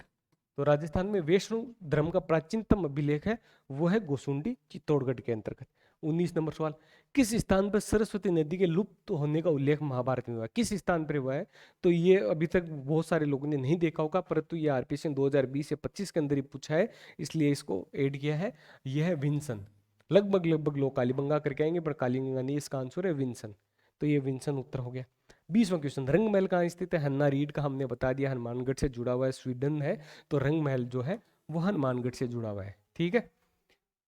Speaker 1: तो राजस्थान में वैष्णव धर्म का प्राचीनतम अभिलेख है वो है गोसुंडी, चित्तौड़गढ़ के अंतर्गत। 19 नंबर सवाल, किस स्थान पर सरस्वती नदी के लुप्त होने का उल्लेख महाभारत में हुआ है, किस स्थान पर हुआ है। तो ये अभी तक बहुत सारे लोगों ने नहीं देखा होगा, परंतु ये आरपीएससी 2020 या 25 के अंदर ही पूछा है, इसलिए इसको ऐड किया है। यह है विंसन। लगभग लगभग लोग कालीबंगा करके आएंगे, पर कालीबंगा नहीं, इसका आंसर है विंसन। तो ये विंसन उत्तर हो गया। 20वां क्वेश्चन, रंग महल कहाँ स्थित है। हन्ना रीड का हमने बता दिया, हनुमानगढ़ से जुड़ा हुआ है, स्वीडन है। तो रंग महल जो है वो हनुमानगढ़ से जुड़ा हुआ है, ठीक है।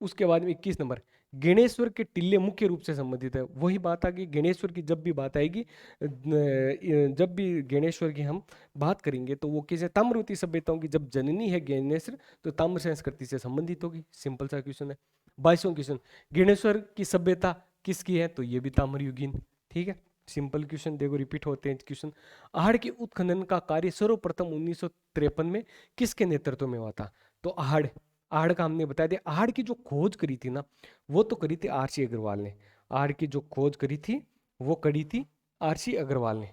Speaker 1: उसके बाद में 21 नंबर, गणेश्वर के टिल्ले मुख्य रूप से संबंधित है। वही बात आ गई, गणेश्वर की जब भी बात आएगी, जब भी गणेश्वर की हम बात करेंगे तो वो किसे, ताम्रवती सभ्यताओं की जब जननी है गणेश्वर, तो ताम्र संस्कृति से संबंधित होगी। सिंपल सा क्वेश्चन है। 22वां क्वेश्चन, गणेश्वर की सभ्यता किसकी है, तो ये भी ताम्रयुगीन, ठीक है। सिंपल क्वेश्चन देखो, रिपीट होते हैं क्वेश्चन। आहड़ के उत्खनन का कार्य सर्वप्रथम 1953 में किसके नेतृत्व में हुआ था। तो आहड़, आहड़ का हमने बता दिया। आहड़ की जो खोज करी थी ना, वो तो करी थी आरसी अग्रवाल ने। आहड़ की जो खोज करी थी वो करी थी आरसी अग्रवाल ने,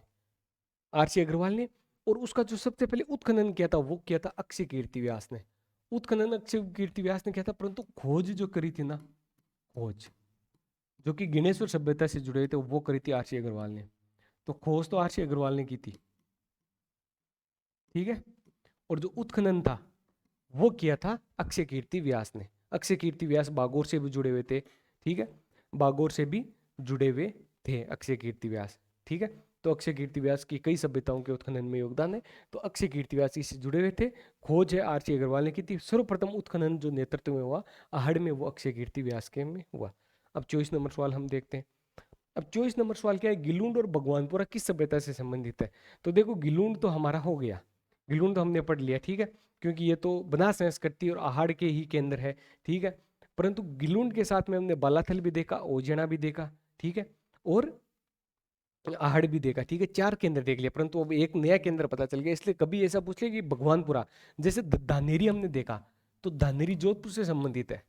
Speaker 1: आरसी अग्रवाल ने। और उसका जो सबसे पहले उत्खनन किया था वो किया था अक्षय कीर्ति व्यास ने। उत्खनन अक्षय कीर्ति व्यास ने किया था, परंतु खोज जो करी थी ना, खोज जो कि गणेश्वर सभ्यता से जुड़े थे, वो करी थी आरसी अग्रवाल ने। तो खोज तो आर.सी. अग्रवाल ने की थी, ठीक है। और जो उत्खनन था वो किया था अक्षय कीर्ति व्यास ने। अक्षय कीर्ति व्यास बागोर से भी जुड़े हुए थे, ठीक है, बागोर से भी जुड़े हुए थे अक्षय कीर्ति व्यास, ठीक है। तो अक्षय कीर्ति व्यास की कई सभ्यताओं के उत्खनन में योगदान है, तो अक्षय कीर्ति व्यास इससे जुड़े हुए थे। खोज है आर.सी. अग्रवाल ने की थी। सर्वप्रथम उत्खनन जो नेतृत्व में हुआ आहड़ में, वो अक्षय कीर्ति व्यास के में हुआ। अब 24 नंबर सवाल हम देखते हैं। अब 24 नंबर सवाल क्या है, गिलूंड और भगवानपुरा किस सभ्यता से संबंधित है। तो देखो गिलूंड तो हमारा हो गया, गिलूंड तो हमने पढ़ लिया, ठीक है, क्योंकि ये तो बनास संस्कृति और आहड़ के ही केंद्र है, ठीक है। परंतु गिलूंड के साथ में हमने बालाथल भी देखा, ओजना भी देखा, ठीक है, और आहड़ भी देखा, ठीक है। 4 केंद्र देख लिया, परंतु अब एक नया केंद्र पता चल गया। इसलिए कभी ऐसा पूछ ले कि भगवानपुरा, जैसे धानेरी हमने देखा, तो धानेरी जोधपुर से संबंधित है,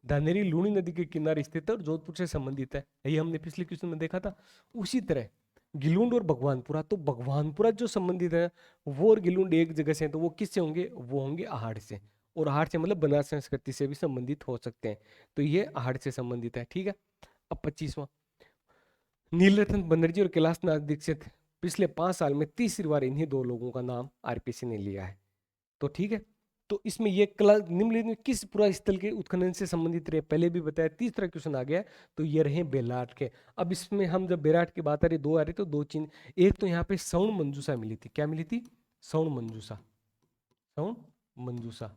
Speaker 1: धानेरी लूनी नदी के किनारे स्थित है और जोधपुर से संबंधित है, ये हमने पिछले क्वेश्चन में देखा था। उसी तरह गिलूंड और भगवानपुरा, तो भगवानपुरा जो संबंधित है वो और गिलूंड एक जगह से हैं, तो वो किससे होंगे, वो होंगे आहड़ से। और आहड़ से मतलब बनारस संस्कृति से भी संबंधित हो सकते हैं, तो ये आहड़ से संबंधित है, ठीक है। अब 25वां, नीलरतन बनर्जी और कैलाशनाथ दीक्षित, पिछले 5 साल में तीसरी बार इन्हीं 2 लोगों का नाम आरपीसी ने लिया है, तो ठीक है। तो इसमें ये कला निम्नलिखित में किस पुरा स्थल के उत्खनन से संबंधित रहे, पहले भी बताया। तीसरा क्वेश्चन आ गया, तो ये रहे बेलाट के। अब इसमें हम जब बेलाट की बात आ रही, 2 आ रही, तो 2 चीज, एक तो यहाँ पे सौण मंजूषा मिली थी, क्या मिली थी, सौण मंजूषा, सौण मंजूषा,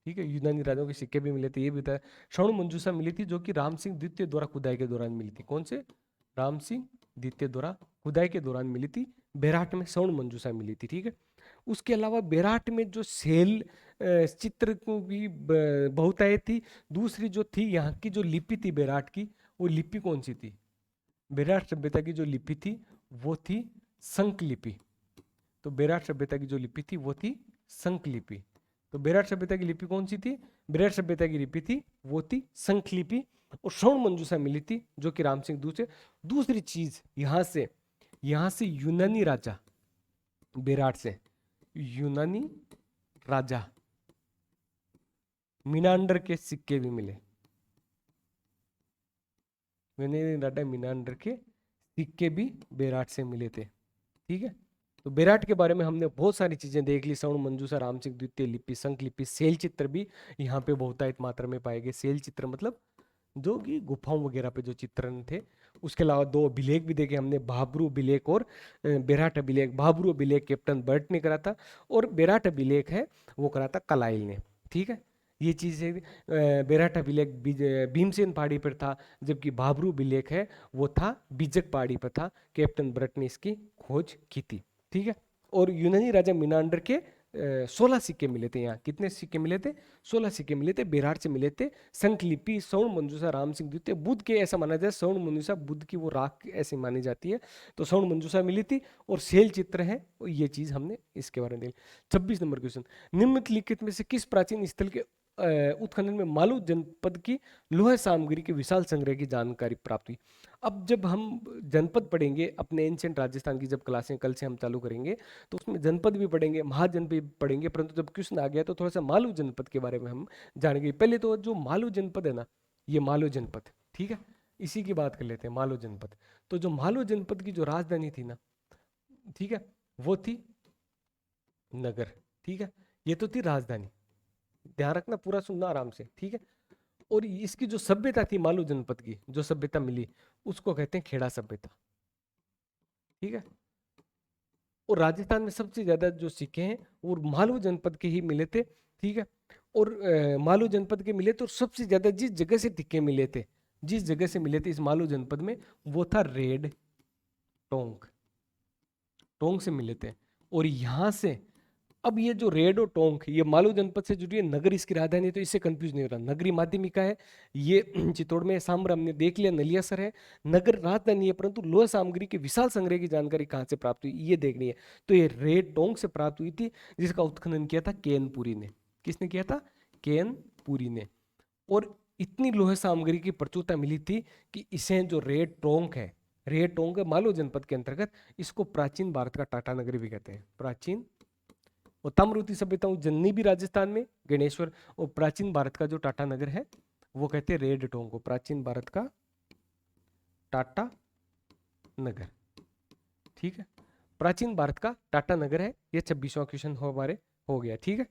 Speaker 1: ठीक है। यूनानी राजाओं के सिक्के भी मिले थे, ये भी बताया। सौण मंजूषा मिली थी जो कि राम सिंह द्वितीय द्वारा खुदाई के दौरान मिली थी, कौन से, राम सिंह द्वितीय द्वारा खुदाई के दौरान मिली थी, बेराट में सौण मंजूषा मिली थी, ठीक है। उसके अलावा बेराट में जो सेल चित्र को भी बहुतायत थी। दूसरी जो थी यहाँ की जो लिपि थी बेराट की, वो लिपि कौन सी थी, बेराट सभ्यता की जो लिपि थी वो थी संक लिपि। तो बेराट सभ्यता की जो लिपि थी वो थी संक लिपि। तो बेराट सभ्यता की लिपि कौन सी थी, बेराट सभ्यता की लिपि थी वो थी संक लिपि। और सौण मंजूषा मिली थी जो कि राम सिंह दूसरे। दूसरी चीज यहाँ से यूनानी राजा, बेराट से यूनानी राजा मीनांडर के सिक्के भी मिले, राजा मीनांडर के सिक्के भी बेराट से मिले थे, ठीक है। तो बेराट के बारे में हमने बहुत सारी चीजें देख ली, सौण मंजूषा, राम सिंह द्वितीय लिपि, संक लिपि, सेल चित्र भी यहाँ पे बहुतायत मात्रा में पाए गए। सेल चित्र मतलब जो कि गुफाओं वगैरह पे जो चित्रण थे। उसके अलावा 2 अभिलेख भी देखे हमने, भाबरू अभिलेख और बेराट अभिलेख। भाबरू अभिलेख कैप्टन बर्ट ने करा था, और बेराट अभिलेख है वो करा था कलाइल ने, ठीक है। ये चीजें बेराट अभिलेख भीमसेन पहाड़ी पर था, जबकि भाबरू अभिलेख है वो था बिजक पहाड़ी पर था, कैप्टन बर्ट ने इसकी खोज की थी, ठीक है। और यूनानी राजा मीनांडर के 16 सिक्के मिले थे। यहाँ कितने सिक्के मिले थे, 16 सिक्के मिले थे, बेराट से मिले थे। संकलिपि, सौण मंजूषा, राम सिंह द्वितीय, बुद्ध के ऐसा माना जाए, सौण मंजूषा बुद्ध की वो राख ऐसी मानी जाती है, तो सौण मंजूषा मिली थी। और सेल चित्र है, ये चीज हमने इसके बारे में देखी। 26 नंबर क्वेश्चन, निम्नलिखित में से किस प्राचीन स्थल के उत्खनन में मालू जनपद की लोह सामग्री के विशाल संग्रह की जानकारी प्राप्त हुई। अब जब हम जनपद पढ़ेंगे अपने एंशिएंट राजस्थान की, जब क्लासें कल से हम चालू करेंगे, तो उसमें जनपद भी पढ़ेंगे, महाजनपद भी पढ़ेंगे, परंतु जब क्वेश्चन आ गया तो थोड़ा सा मालू जनपद के बारे में हम जानेंगे। पहले तो जो मालू जनपद है ना, ये मालू जनपद, ठीक है, इसी की बात कर लेते हैं, मालू जनपद। तो जो मालू जनपद की जो राजधानी थी ना, ठीक है, वो थी नगर, ठीक है, ये तो थी राजधानी, ध्यान रखना, पूरा सुनना आराम से, ठीक है। और इसकी जो सभ्यता थी मालू जनपद की, जो सभ्यता मिली उसको कहते हैं खेड़ा सभ्यता, ठीक है। और राजस्थान में सबसे ज्यादा जो सिक्के हैं वो मालू जनपद के ही मिले थे, ठीक है। और मालू जनपद के मिले तो सबसे ज्यादा जिस जगह से सिक्के मिले थे, जिस जगह से मिले थे इस मालू जनपद में, वो था रेड टोंक, टोंक से मिले थे। और यहां से अब ये जो रेड और टोंक, ये मालू जनपद से जुड़ी है, नगर इसकी राजधानी है, तो इससे कंफ्यूज नहीं हो रहा, नगरी माध्यमिका है ये। चित्तौड़ में सांभर हमने देख लिया, नलियासर है, नगर राजधानी है, परंतु लोह सामग्री के विशाल संग्रह की जानकारी कहाँ से प्राप्त हुई ये देखनी है। तो ये रेड टोंक से प्राप्त हुई थी, जिसका उत्खनन किया था केनपुरी ने। किसने किया था, केनपुरी ने। और इतनी लोह सामग्री की प्रचुरता मिली थी कि इसे जो रेड टोंक है, रेड टोंक है मालू जनपद के अंतर्गत, इसको प्राचीन भारत का टाटा नगरी भी कहते हैं, प्राचीन। और ताम्रवती सभ्यता जननी भी राजस्थान में, गणेश्वर। और प्राचीन भारत का जो टाटा नगर है वो कहते हैं रेड टोंक को, प्राचीन भारत का टाटा नगर, ठीक है, प्राचीन भारत का टाटा नगर है। ये 26वां क्वेश्चन हमारे हो गया। ठीक है,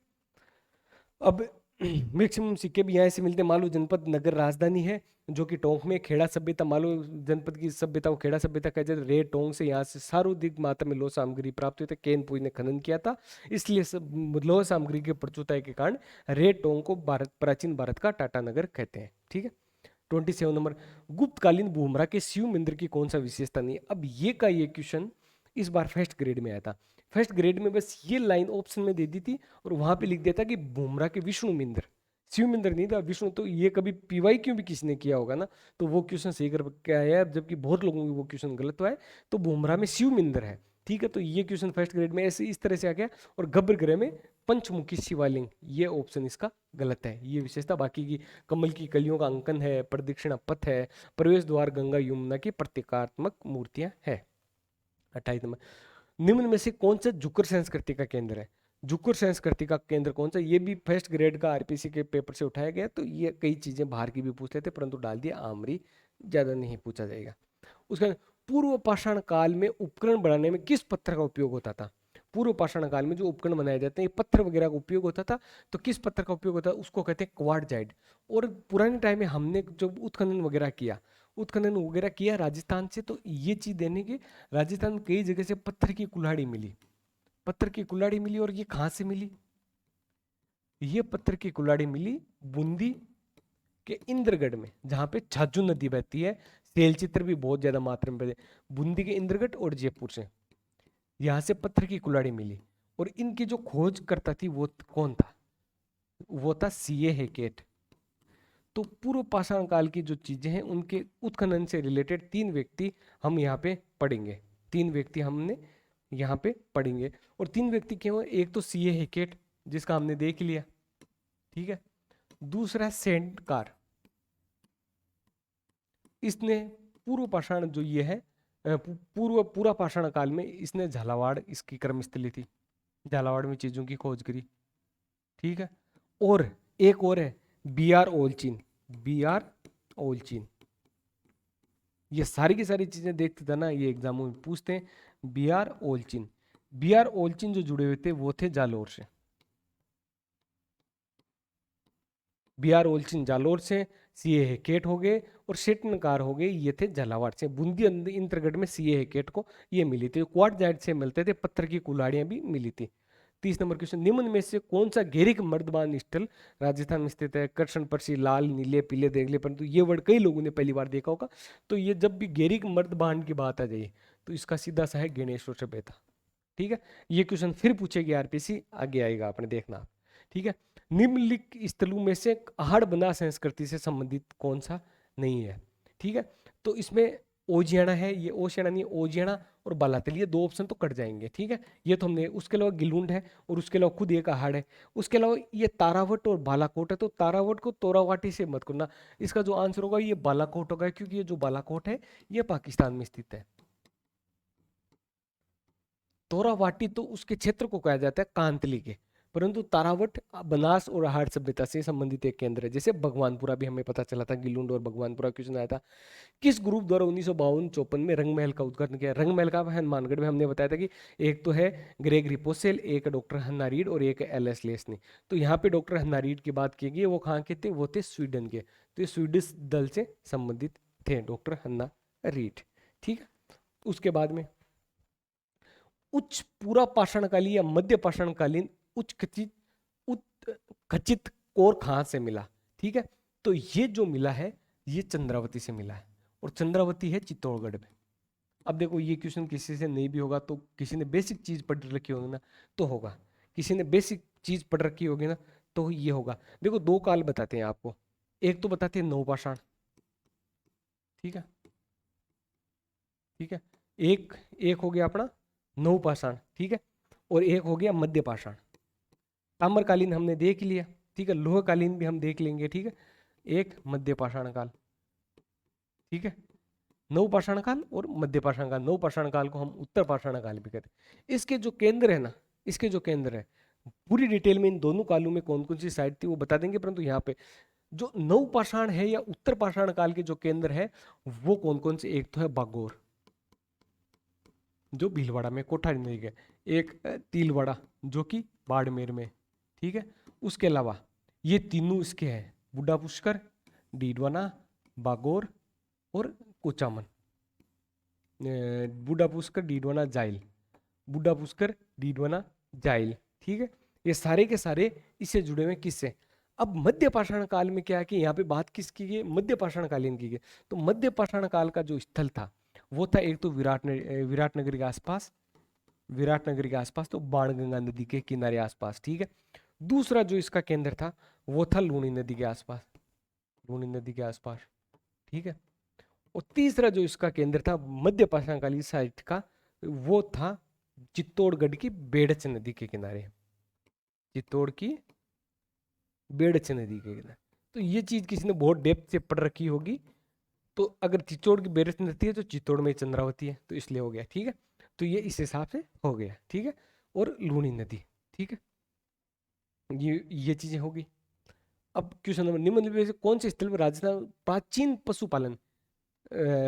Speaker 1: अब मैक्सिमम सिक्के भी यहाँ से मिलते हैं। मालू जनपद नगर राजधानी है जो कि टोंक में। खेड़ा सभ्यता, मालू जनपद की सभ्यता को खेड़ा सभ्यता कहते हैं। रे टोंक से यहाँ से सर्वाधिक मात्रा में लोह सामग्री प्राप्त हुई थी। केन पुई ने खनन किया था, इसलिए सब लोह सामग्री की प्रचुरता के कारण रे टोंक को भारत, प्राचीन भारत का टाटा नगर कहते हैं। ठीक है, 27 नंबर, गुप्तकालीन बुमरा के शिव मंदिर की कौन सा विशेषता नहीं है। अब ये क्वेश्चन इस बार फर्स्ट ग्रेड में आया था। फर्स्ट ग्रेड में बस ये लाइन ऑप्शन में दे दी थी और वहां पे लिख दिया था कि बुमरा के विष्णु मंदिर, शिव मंदिर नहीं था, विष्णु। तो ये कभी पीवाई क्यों भी किसी ने किया होगा ना, तो वो क्वेश्चन सही कर के आया है, जबकि बहुत लोगों को वो क्वेश्चन गलत हुआ है। तो बुमरा में शिव मंदिर है। ठीक है, तो ये क्वेश्चन फर्स्ट ग्रेड में ऐसे इस तरह से आ गया। और गब्बर ग्रह में पंचमुखी शिवालिंग, ये ऑप्शन इसका गलत है। ये विशेषता बाकी की, कमल की कलियों का अंकन है, प्रदक्षिणा पथ है, प्रवेश द्वार गंगा यमुना की प्रतीकात्मक मूर्तियां है। 28 नंबर, निम्न में से कौन सा जुकर संस्कृति का केंद्र है। जुकर संस्कृति का केंद्र कौन सा, ये भी फर्स्ट ग्रेड का आरपीसी के पेपर से उठाया गया। तो ये कई चीजें बाहर की भी पूछ लेते, परंतु डाल दिया आमरी, ज्यादा नहीं पूछा जाएगा। उसका पूर्व पाषाण काल में उपकरण बनाने में किस पत्थर का उपयोग होता था। पूर्व पाषाण काल में जो उपकरण बनाए जाते हैं, ये पत्थर वगैरह का उपयोग होता था। तो किस पत्थर का उपयोग होता है, उसको कहते हैं क्वार्टजाइट। और पुराने टाइम में हमने जब उत्खनन वगैरह किया राजस्थान से, तो ये चीज देने के राजस्थान में कई जगह से पत्थर की कुल्हाड़ी मिली, पत्थर की कुल्हाड़ी मिली। और ये कहाँ से मिली, ये पत्थर की कुल्हाड़ी मिली बूंदी के इंद्रगढ़ में, जहां पे छाजू नदी बहती है। सेल चित्र भी बहुत ज्यादा मात्रा में बहते, बूंदी के इंद्रगढ़ और जयपुर से, यहाँ से पत्थर की कुल्हाड़ी मिली। और इनकी जो खोज करता थी वो कौन था, वो था सीए हेकेट। तो पूर्व पाषाण काल की जो चीजें हैं उनके उत्खनन से रिलेटेड 3 व्यक्ति हम यहाँ पे पढ़ेंगे। 3 व्यक्ति हमने यहाँ पे पढ़ेंगे। और 3 व्यक्ति क्यों, एक तो सीए हेकेट जिसका हमने देख लिया, ठीक है। दूसरा सेंटकार, इसने पूर्व पाषाण जो ये है पूरा पाषाण काल में इसने झालावाड़ इसकी कर्मस्थली थी, झालावाड़ में चीजों की खोज करी। ठीक है, और एक और है बी आर ओलचिन, बी आर ओलचिन। ये सारी की सारी चीजें देखते थे ना, ये एग्जामों में पूछते हैं। बी आर ओलचिन, बी आर ओलचिन जो जुड़े हुए थे वो थे जालोर से। बी आर ओलचिन जालोर से, सीए हेकेट हो गए और शेटनकार हो गए, ये थे झालावाड़ से। बूंदी इंद्रगढ़ में सीए हेकेट को ये मिली थी। क्वार्टजाइट से मिलते थे, पत्थर की कुल्हाड़ियां भी मिली थी। 30 नंबर क्वेश्चन, निम्न में से कौन सा गैरिक मर्दबान स्थल राजस्थान में स्थित है। कृष्ण पर्शी, लाल नीले पीले देख ले, परंतु ये वर्ड कई लोगों ने पहली बार देखा होगा। तो ये जब भी गैरिक मर्दबान की बात आ जाए तो इसका सीधा सा है गणेश्वर सभ्यता। ठीक है, ये क्वेश्चन फिर पूछेगी आरपीसी, आगे आएगा, आपने देखना। ठीक है, निम्नलिखित स्थलों में से आहड़ बना संस्कृति से संबंधित कौन सा नहीं है। ठीक है, तो इसमें ओजियाना है, ये ओशियाना नहीं, ओजियाना और बालातिल, ये 2 ऑप्शन तो कट जाएंगे। ठीक है, ये तो हमने, उसके अलावा गिलुंड है और उसके अलावा खुद एक आहड़ है। उसके अलावा ये तारावट और बालाकोट है, तो तारावट को तोरावाटी से मत करना। इसका जो आंसर होगा ये बालाकोट होगा, क्योंकि ये जो बालाकोट है ये पाकिस्तान में स्थित है। तोरावाटी तो उसके क्षेत्र को कहा जाता है कांतली के, परंतु तारावट बनास और आहड़ सभ्यता से संबंधित एक केंद्र है। जैसे भगवानपुरा भी हमें पता चला था, गिलुंड और भगवानपुरा क्वेश्चन आया था। किस ग्रुप द्वारा 1952-54 में रंगमहल का उद्घाटन किया। रंगमहल का हनुमानगढ़ में हमने बताया था कि एक तो है ग्रेग रिपोसेल, एक डॉक्टर हन्ना रीड और एक एल एस लेस्नी। तो यहाँ पे डॉक्टर हन्ना रीड की बात की गई, वो कहाँ के थे, वो थे स्वीडन के। तो ये स्वीडिश दल से संबंधित थे डॉक्टर हन्ना रीड। ठीक है, उसके बाद में उच्च पूरा पाषाणकालीन या मध्य पाषाणकालीन उच्च खचित खचित कोर कहाँ से मिला। ठीक है, तो ये जो मिला है ये चंद्रावती से मिला है, और चंद्रावती है चित्तौड़गढ़ में। अब देखो ये क्वेश्चन किसी से नहीं भी होगा तो किसी ने बेसिक चीज पढ़ रखी होगी ना तो होगा, किसी ने बेसिक चीज पढ़ रखी होगी ना तो ये होगा। देखो 2 काल बताते हैं आपको, एक तो बताते हैं नवपाषाण। ठीक है, ठीक है, एक एक हो गया अपना नवपाषाण। ठीक है, और एक हो गया मध्य पाषाण। ताम्रकालीन हमने देख लिया। ठीक है, लोहकालीन भी हम देख लेंगे। ठीक है, एक मध्य पाषाण काल। ठीक है, नवपाषाण काल और मध्य पाषाण काल। नवपाषाण काल को हम उत्तर पाषाण काल भी कहते हैं। इसके जो केंद्र है ना, इसके जो केंद्र है, पूरी डिटेल में इन दोनों कालों में कौन कौन सी साइट थी वो बता देंगे, परंतु यहाँ पे जो नवपाषाण है या उत्तर पाषाण काल के जो केंद्र है वो कौन कौन से, एक तो है बागोर, जो भीलवाड़ा में कोठारी नदी के, एक तिलवाड़ा जो कि बाड़मेर में, ठीक है। उसके अलावा ये तीनों इसके हैं, बूढ़ा पुष्कर, डीडवाना, बागोर और कुचामन। बूढ़ा पुष्कर, डीडवाना, जाइल, बूढ़ा पुष्कर, डीडवाना, जाइल, ठीक है। ये सारे के सारे इससे जुड़े हुए किससे। अब मध्य पाषाण काल में क्या है कि यहाँ पे बात किसकी की, मध्य पाषाण कालीन की गई। तो मध्य पाषाण काल का जो स्थल था वो था एक तो विराटनगर के आसपास, विराटनगर के आसपास तो बाणगंगा नदी के किनारे आसपास, ठीक है। दूसरा जो इसका केंद्र था वो था लूनी नदी के आसपास, लूनी नदी के आसपास, ठीक है। और तीसरा जो इसका केंद्र था मध्य पाषाणकालीन साइट का, वो था चित्तौड़गढ़ की बेड़च नदी के किनारे, चित्तौड़ की बेड़च नदी के किनारे। तो ये चीज किसी ने बहुत डेप्थ से पढ़ रखी होगी। तो अगर चित्तौड़ की बेड़च नदी है तो चित्तौड़ में चंद्रावती है, तो इसलिए हो गया, ठीक है। तो ये इस हिसाब से हो गया, ठीक है। और लूनी नदी, ठीक है, ये चीजें होगी। अब क्वेश्चन नंबर, निम्नलिखित में से कौन से स्थल पर राजस्थान प्राचीन पशुपालन,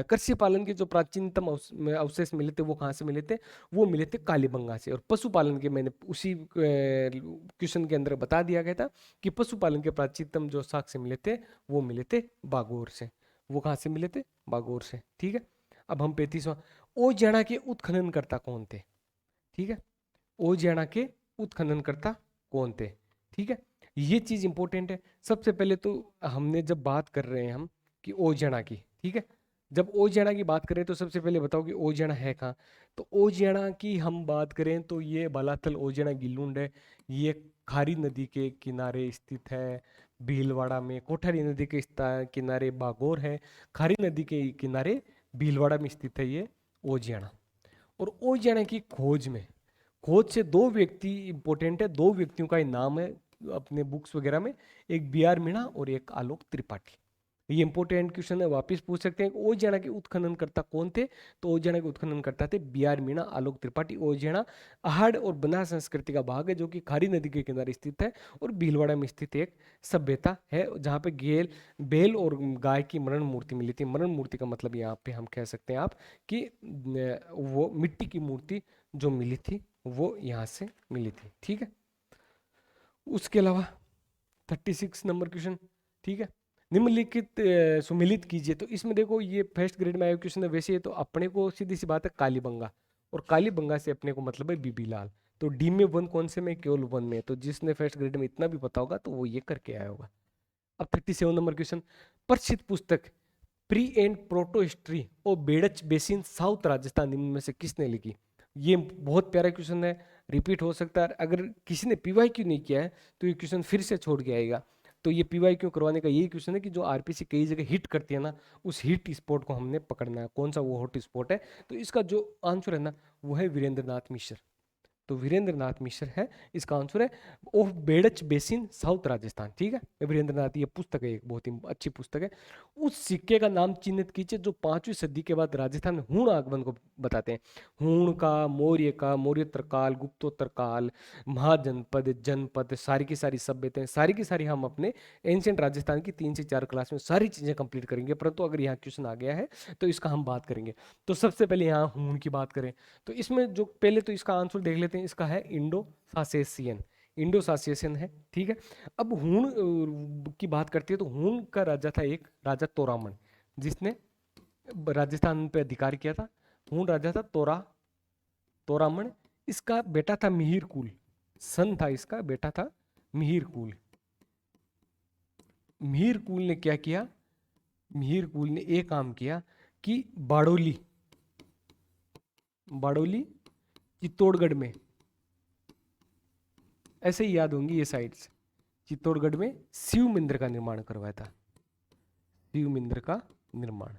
Speaker 1: कृषि पालन के जो प्राचीनतम अवशेष मिले थे वो कहाँ से मिले थे, वो मिले थे कालीबंगा से। और पशुपालन के मैंने उसी क्वेश्चन के अंदर बता दिया गया था कि पशुपालन के प्राचीनतम जो साक्ष्य मिले थे वो मिले थे बागोर से। वो कहाँ से मिले थे, बागोर से, ठीक है। अब हम 35वां, ओजियाना के उत्खननकर्ता कौन थे, ठीक है। ओजियाना के उत्खननकर्ता कौन थे, ठीक है। ये चीज इंपॉर्टेंट है। सबसे पहले तो हमने जब बात कर रहे हैं हम कि ओजियाना की, ठीक है, जब ओजियाना की बात करें तो सबसे पहले बताओ कि ओजियाना है कहाँ। तो ओजियाना की हम बात करें तो ये बालाथल ओजियाना गिलुंड है, ये खारी नदी के किनारे स्थित है। भीलवाड़ा में कोठारी नदी के किनारे बागोर है, खारी नदी के किनारे भीलवाड़ा में स्थित है ये ओजियाना। और ओजियाना की खोज में, खोज से दो व्यक्ति इंपॉर्टेंट है, दो व्यक्तियों का ही नाम है अपने बुक्स वगैरह में, एक बी आर मीणा और एक आलोक त्रिपाठी। ये इंपॉर्टेंट क्वेश्चन है, वापस पूछ सकते हैं। ओजियाना के उत्खननकर्ता कौन थे, तो ओजियाना के उत्खननकर्ता थे बी आर मीणा, आलोक त्रिपाठी। ओजियाना आहड़ और बना संस्कृति का भाग है जो कि खारी नदी के किनारे स्थित है और भीलवाड़ा में स्थित एक सभ्यता है जहाँ पे बैल और गाय की मरण मूर्ति मिली थी। मरण मूर्ति का मतलब यहाँ पे हम कह सकते हैं आप कि वो मिट्टी की मूर्ति जो मिली थी वो यहाँ से मिली थी, ठीक है। उसके अलावा 36 नंबर क्वेश्चन, ठीक है। निम्नलिखित सुमिलित कीजिए। तो इसमें देखो ये फर्स्ट ग्रेड में आया क्वेश्चन है। वैसे ये तो अपने को सीधी सी बात है कालीबंगा, और कालीबंगा से अपने को मतलब है बीबी लाल। तो डी में वन कौन से में, केवल वन में। तो जिसने फर्स्ट ग्रेड में इतना भी पता होगा तो वो ये करके आया होगा। अब 37 नंबर क्वेश्चन, प्रसिद्ध पुस्तक प्री एंड प्रोटो हिस्ट्री और बेड़च बेसिन साउथ राजस्थान निम्न में से किसने लिखी। ये बहुत प्यारा क्वेश्चन है, रिपीट हो सकता है। अगर किसी ने पीवाई क्यों नहीं किया है तो ये क्वेश्चन फिर से छोड़ के आएगा। तो ये पीवाई क्यों करवाने का यही क्वेश्चन है कि जो आरपीसी कई जगह हिट करती है ना, उस हिट स्पॉट को हमने पकड़ना है, कौन सा वो हॉट स्पॉट है। तो इसका जो आंसर है ना वो है वीरेंद्र नाथ मिश्र। तो वीरेंद्र नाथ मिश्र है इसका आंसर है, of Berach basin south Rajasthan, ठीक है। वीरेंद्र नाथ, ये पुस्तक है, एक बहुत ही अच्छी पुस्तक है। उस सिक्के का नाम चिन्हित कीजिए जो 5वीं सदी के बाद राजस्थान में हूण आगमन को बताते हैं। हूण का मौर्योत्तर काल, गुप्तोत्तर काल, महाजनपद, जनपद, सारी की सारी सभ्यताएं, सारी की सारी हम अपने एंशियंट राजस्थान की 3 से 4 क्लास में सारी चीजें कंप्लीट करेंगे। परंतु अगर यहाँ क्वेश्चन आ गया है तो इसका हम बात करेंगे। तो सबसे पहले यहाँ हूण की बात करें तो इसमें जो पहले तो इसका आंसर देख लेते हैं। इसका है इंडो सासेसियन, इंडो सासेसियन है, ठीक है। अब हूण की बात करते हैं तो हूण का राजा था एक राजा तोरामन, जिसने राजस्थान पे अधिकार किया था। हूण राजा था तोरामन। इसका बेटा था मिहिर कुल, सन था इसका, बेटा था मिहिर कुल। मिहिर कुल ने क्या किया, मिहिर कुल ने एक काम किया कि बाड़ोली, बाड़ोली चित्तौड़गढ़ में, ऐसे ही याद होंगी ये साइट्स, चित्तौड़गढ़ में शिव मंदिर का निर्माण करवाया था। शिव मंदिर का निर्माण,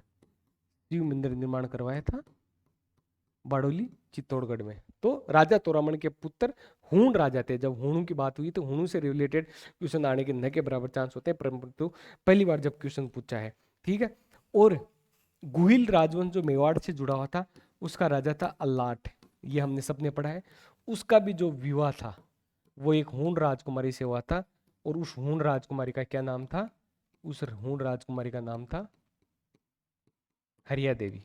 Speaker 1: शिव मंदिर निर्माण करवाया था बाड़ोली चित्तौड़गढ़ में। तो राजा तोरामन के पुत्र हूण राजा थे। जब हूणों की बात हुई तो हूणों से रिलेटेड क्वेश्चन आने के न के बराबर चांस होते हैं, परंतु पहली बार जब क्वेश्चन पूछा है, ठीक है। और गुहिल राजवंश जो मेवाड़ से जुड़ा हुआ था उसका राजा था अल्लाट, ये हमने सबने पढ़ा है। उसका भी जो विवाह था वो एक हूण राजकुमारी से हुआ था, और उस हूण राजकुमारी का क्या नाम था, उस हूण राजकुमारी का नाम था हरिया देवी।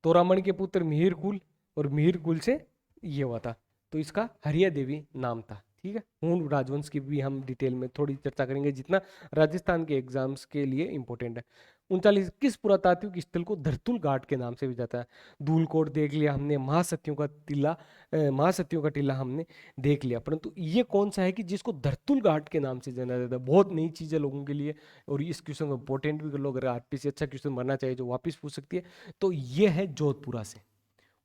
Speaker 1: तोरामण के पुत्र मिहिर कुल, और मिहिर कुल से ये हुआ था, तो इसका हरिया देवी नाम था। ठीक है, हूण राजवंश की भी हम डिटेल में थोड़ी चर्चा करेंगे, जितना राजस्थान के एग्जाम्स के लिए इंपॉर्टेंट है। 39, किस पुरातात्विक स्थल को धरतुल घाट के नाम से भी जाता है? धूलकोट देख लिया हमने, महासतियों का टीला, महासतियों का टीला हमने देख लिया, परंतु ये कौन सा है कि जिसको धरतुल घाट के नाम से जाना जाता है? बहुत नई चीज है लोगों के लिए, और इस क्वेश्चन को इंपॉर्टेंट भी कर लो, अगर आरपीसी अच्छा क्वेश्चन बनना चाहिए जो वापस पूछ सकती है। तो ये है जोधपुरा से,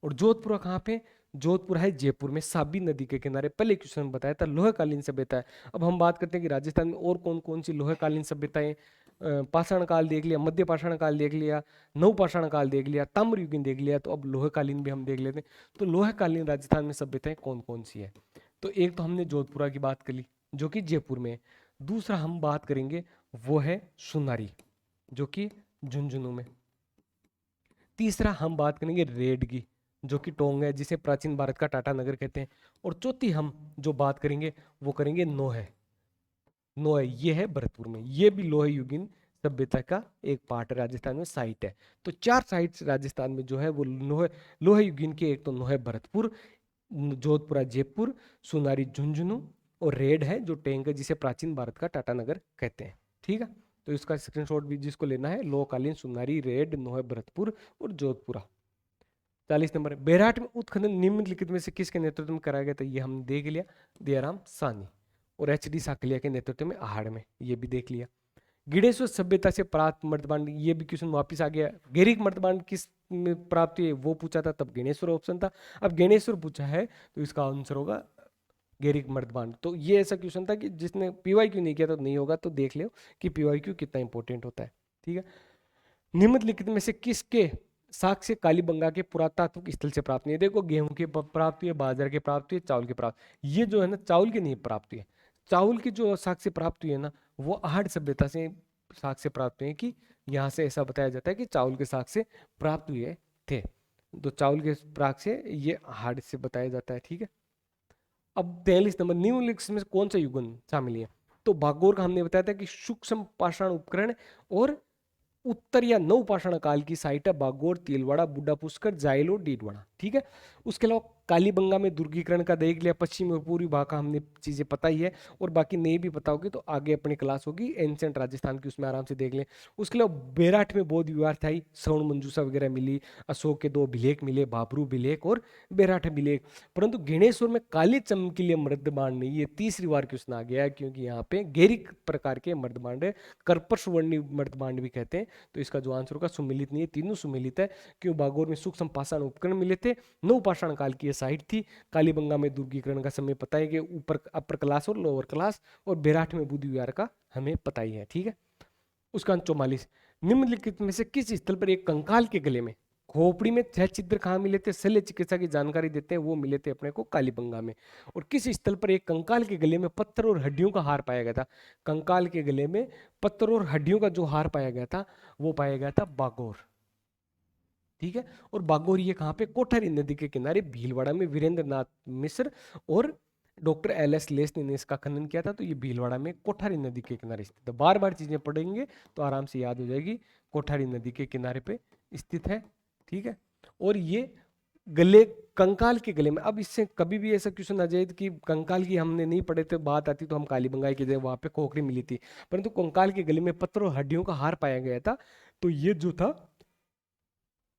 Speaker 1: और जोधपुरा कहाँ पे? जोधपुर है जयपुर में, साबी नदी के किनारे। पहले क्वेश्चन बताया था लोहकालीन सभ्यता है। अब हम बात करते हैं कि राजस्थान में और कौन कौन सी लोहकालीन सभ्यताएं, पाषाण काल देख लिया, मध्य पाषाण काल देख लिया, नव पाषाण काल देख लिया, ताम्रयुगीन देख लिया, तो अब लोहकालीन भी हम देख लेते हैं। तो लोहकालीन राजस्थान में सभ्यताएं कौन कौन सी है? तो एक तो हमने जोधपुरा की बात कर ली जो कि जयपुर में है। दूसरा हम बात करेंगे वो है सुनारी जो कि झुंझुनू में। तीसरा हम बात करेंगे रेड की जो कि टोंग है, जिसे प्राचीन भारत का टाटा नगर कहते हैं। और चौथी हम जो बात करेंगे वो करेंगे नोहे। नोहे ये है भरतपुर में, ये भी लोहे युगीन सभ्यता का एक पार्ट है, राजस्थान में साइट है। तो 4 साइट्स राजस्थान में जो है वो लोहे युगीन के, एक तो नोहे भरतपुर, जोधपुरा जयपुर, सुनारी झुंझुनू, और रेड है जो टेंग है, जिसे प्राचीन भारत का टाटा नगर कहते हैं। ठीक है, तो इसका स्क्रीनशॉट भी जिसको लेना है, लोहकालीन, सुनारी, रेड, नोहे भरतपुर और जोधपुरा। 40 नंबर, बेरहाट में उत्खनन निम्नलिखित में से किसके नेतृत्व में कराया गया था? ये हमने देख लिया, दयाराम साहनी। और एचडी साकलिया के नेतृत्व में आहाड़ में, ये भी देख लिया। गिडेश्वर सभ्यता से प्राप्त मर्दबांड, ये भी क्वेश्चन वापस आ गया। गैरिक मर्दबांड किस में प्राप्त हुई वो पूछा था, तब गणेश्वर ऑप्शन था। अब गणेश्वर पूछा है तो इसका आंसर होगा गैरिक मर्दबांड। तो ये ऐसा क्वेश्चन था कि जिसने पीवाईक्यू नहीं किया तो नहीं होगा, तो देख लो कि पीवाईक्यू कितना इंपॉर्टेंट होता है। ठीक है, निम्नलिखित में से किसके साक्ष्य कालीबंगा के पुरातात्विक स्थल से प्राप्त नहीं है? देखो, गेहूं की प्राप्त हुई है, बाजरा की प्राप्त हुई है, चावल की प्राप्त, ये जो है ना चावल की नहीं प्राप्त हुई है। चावल की जो साक्ष्य प्राप्त हुई है ना, वो आहड़ सभ्यता से साक्ष्य प्राप्त हुए, कि यहाँ से ऐसा बताया जाता है कि चावल के साक्ष्य प्राप्त हुए थे। तो चावल के साक्ष्य ये आहड़ से बताया जाता है। ठीक है, अब 43 नंबर, निम्नलिखित में कौन सा युगन शामिल है? तो भागोर का हमने बताया था कि सूक्ष्म पाषाण उपकरण और उत्तर या नव पाषाण काल की साइट है बागोर, तिलवाड़ा, बुड्ढा पुष्कर, जायलो, डीडवाड़ा। ठीक है, उसके अलावा कालीबंगा में दुर्गीकरण का देख लिया, पश्चिमी और पूर्वी भाग का हमने चीजें पता ही है, और बाकी नहीं भी पता होगी तो आगे अपनी क्लास होगी एंशिएंट राजस्थान की, उसमें आराम से देख लें। उसके अलावा बेराठ में बौद्ध विहार था, श्रवण मंजूषा वगैरह मिली, अशोक के 2 अभिलेख मिले, बाबरू अभिलेख और बेराठ अभिलेख। परंतु गणेश्वर में काली चमकीले मर्दबांड नहीं, ये तीसरी बार क्वेश्चन आ गया है, क्योंकि यहाँ पे गैरिक प्रकार के मर्दबांड है, कर्पश वर्णी मर्दबांड भी कहते हैं। तो इसका जो आंसर होगा सुमिलित नहीं है, तीनों सुमिलित है, क्यों? बागोर में सूक्ष्म पाषाण उपकरण मिले थे, नव पाषाण काल की साइट थी। कालीबंगा में दुर्गीकरण का समय पता है कि ऊपर अपर क्लास और लोअर क्लास, और बेराठ में बुद्ध विहार का हमें पता ही है। ठीक है, उसका 44, निम्नलिखित में से किस स्थल पर एक कंकाल के गले में खोपड़ी में 6 छिद्र कहाँ मिले थे? शल्य चिकित्सा की जानकारी देते हैं, वो मिले थे अपने को कालीबंगा में। और किस स्थल पर एक कंकाल के गले में पत्थर और हड्डियों का हार पाया गया था? कंकाल के गले में पत्थर और हड्डियों का जो हार पाया गया था वो पाया गया था बागोर। ठीक है, और बागोर ये कहाँ पे? कोठारी नदी के किनारे भीलवाड़ा में वीरेंद्र नाथ मिश्र और डॉक्टर एल.एस. लेस ने इसका खनन किया था। तो ये भीलवाड़ा में कोठारी नदी के किनारे स्थित है। बार बार चीजें पढ़ेंगे तो आराम से याद हो जाएगी, कोठारी नदी के किनारे पे स्थित है। ठीक है, और ये गले, कंकाल के गले में, अब इससे कभी भी ऐसा क्वेश्चन आ जाए कि कंकाल की हमने नहीं पढ़े थे, बात आती तो हम कालीबंगा की जगह वहां पे खोखरी मिली थी, परंतु कंकाल के गले में पत्थर और हड्डियों का हार पाया गया था, तो ये जो था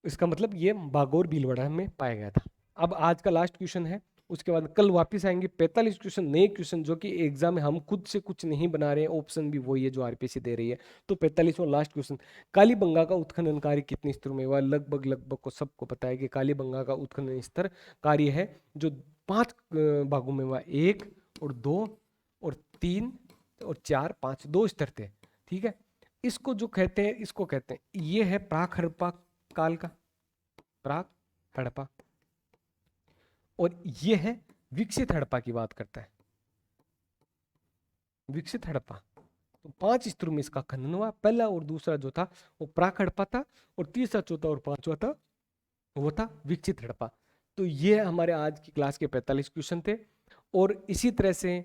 Speaker 1: इसका मतलब ये बागोर भीलवाड़ा में पाया गया था। अब आज का लास्ट क्वेश्चन है, उसके बाद कल वापस आएंगे 45 क्वेश्चन, नए क्वेश्चन जो कि एग्जाम में हम खुद से कुछ नहीं बना रहे हैं, ऑप्शन भी वही है जो आरपीसी दे रही है। तो 45वां लास्ट क्वेश्चन, कालीबंगा का उत्खनन कार्य कितने स्तरों में हुआ? लगभग लगभग को सबको पता है कि कालीबंगा का उत्खनन स्तर कार्य है जो 5 भागों में हुआ, 1 और 2 और 3 और 4, 5, 2 स्तर थे। ठीक है, इसको जो कहते हैं, इसको कहते हैं, ये है प्राक हड़प्पा काल का, प्राक हड़प्पा, और ये है विकसित हड़प्पा की बात करता है, विकसित हड़प्पा। तो 5 स्तरों में इसका खनन हुआ, पहला और दूसरा जो था वो प्राक हड़प्पा था, और तीसरा, चौथा और पांचवा था वो था विकसित हड़प्पा। तो ये हमारे आज की क्लास के 45 क्वेश्चन थे, और इसी तरह से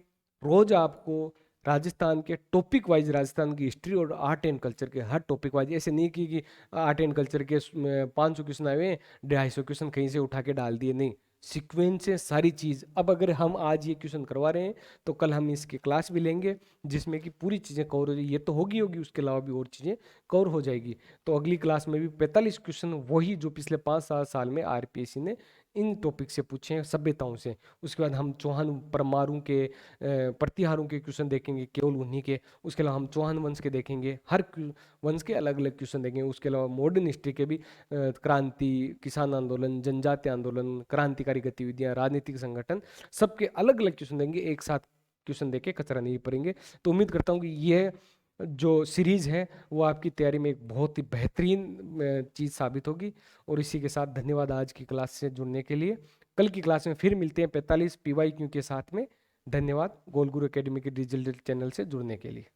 Speaker 1: रोज आपको राजस्थान के टॉपिक वाइज, राजस्थान की हिस्ट्री और आर्ट एंड कल्चर के हर टॉपिक वाइज, ऐसे नहीं कि आर्ट एंड कल्चर के 500 क्वेश्चन आए हुए हैं, 250 क्वेश्चन कहीं से उठा के डाल दिए, नहीं, सीक्वेंस से सारी चीज़। अब अगर हम आज ये क्वेश्चन करवा रहे हैं तो कल हम इसकी क्लास भी लेंगे जिसमें कि पूरी चीज़ें कवर हो जाएगी, ये तो होगी होगी, उसके अलावा भी और चीज़ें कवर हो जाएगी। तो अगली क्लास में भी 45 क्वेश्चन वही जो पिछले 5-7 साल में आरपीएससी ने इन टॉपिक से पूछे हैं, सभ्यताओं से। उसके बाद हम चौहान परमारों के प्रतिहारों के क्वेश्चन देखेंगे, केवल उन्हीं के। उसके अलावा हम चौहान वंश के देखेंगे, हर वंश के अलग अलग क्वेश्चन देखेंगे। उसके अलावा मॉडर्न हिस्ट्री के भी क्रांति, किसान आंदोलन, जनजातीय आंदोलन, क्रांतिकारी गतिविधियां, राजनीतिक संगठन, सबके अलग अलग क्वेश्चन देंगे, एक साथ क्वेश्चन देके कचरा नहीं पड़ेंगे। तो उम्मीद करता हूँ कि ये जो सीरीज है वो आपकी तैयारी में एक बहुत ही बेहतरीन चीज़ साबित होगी। और इसी के साथ धन्यवाद आज की क्लास से जुड़ने के लिए। कल की क्लास में फिर मिलते हैं 45 PYQ के साथ में। धन्यवाद गोल गुरु एकेडमी के डिजिटल चैनल से जुड़ने के लिए।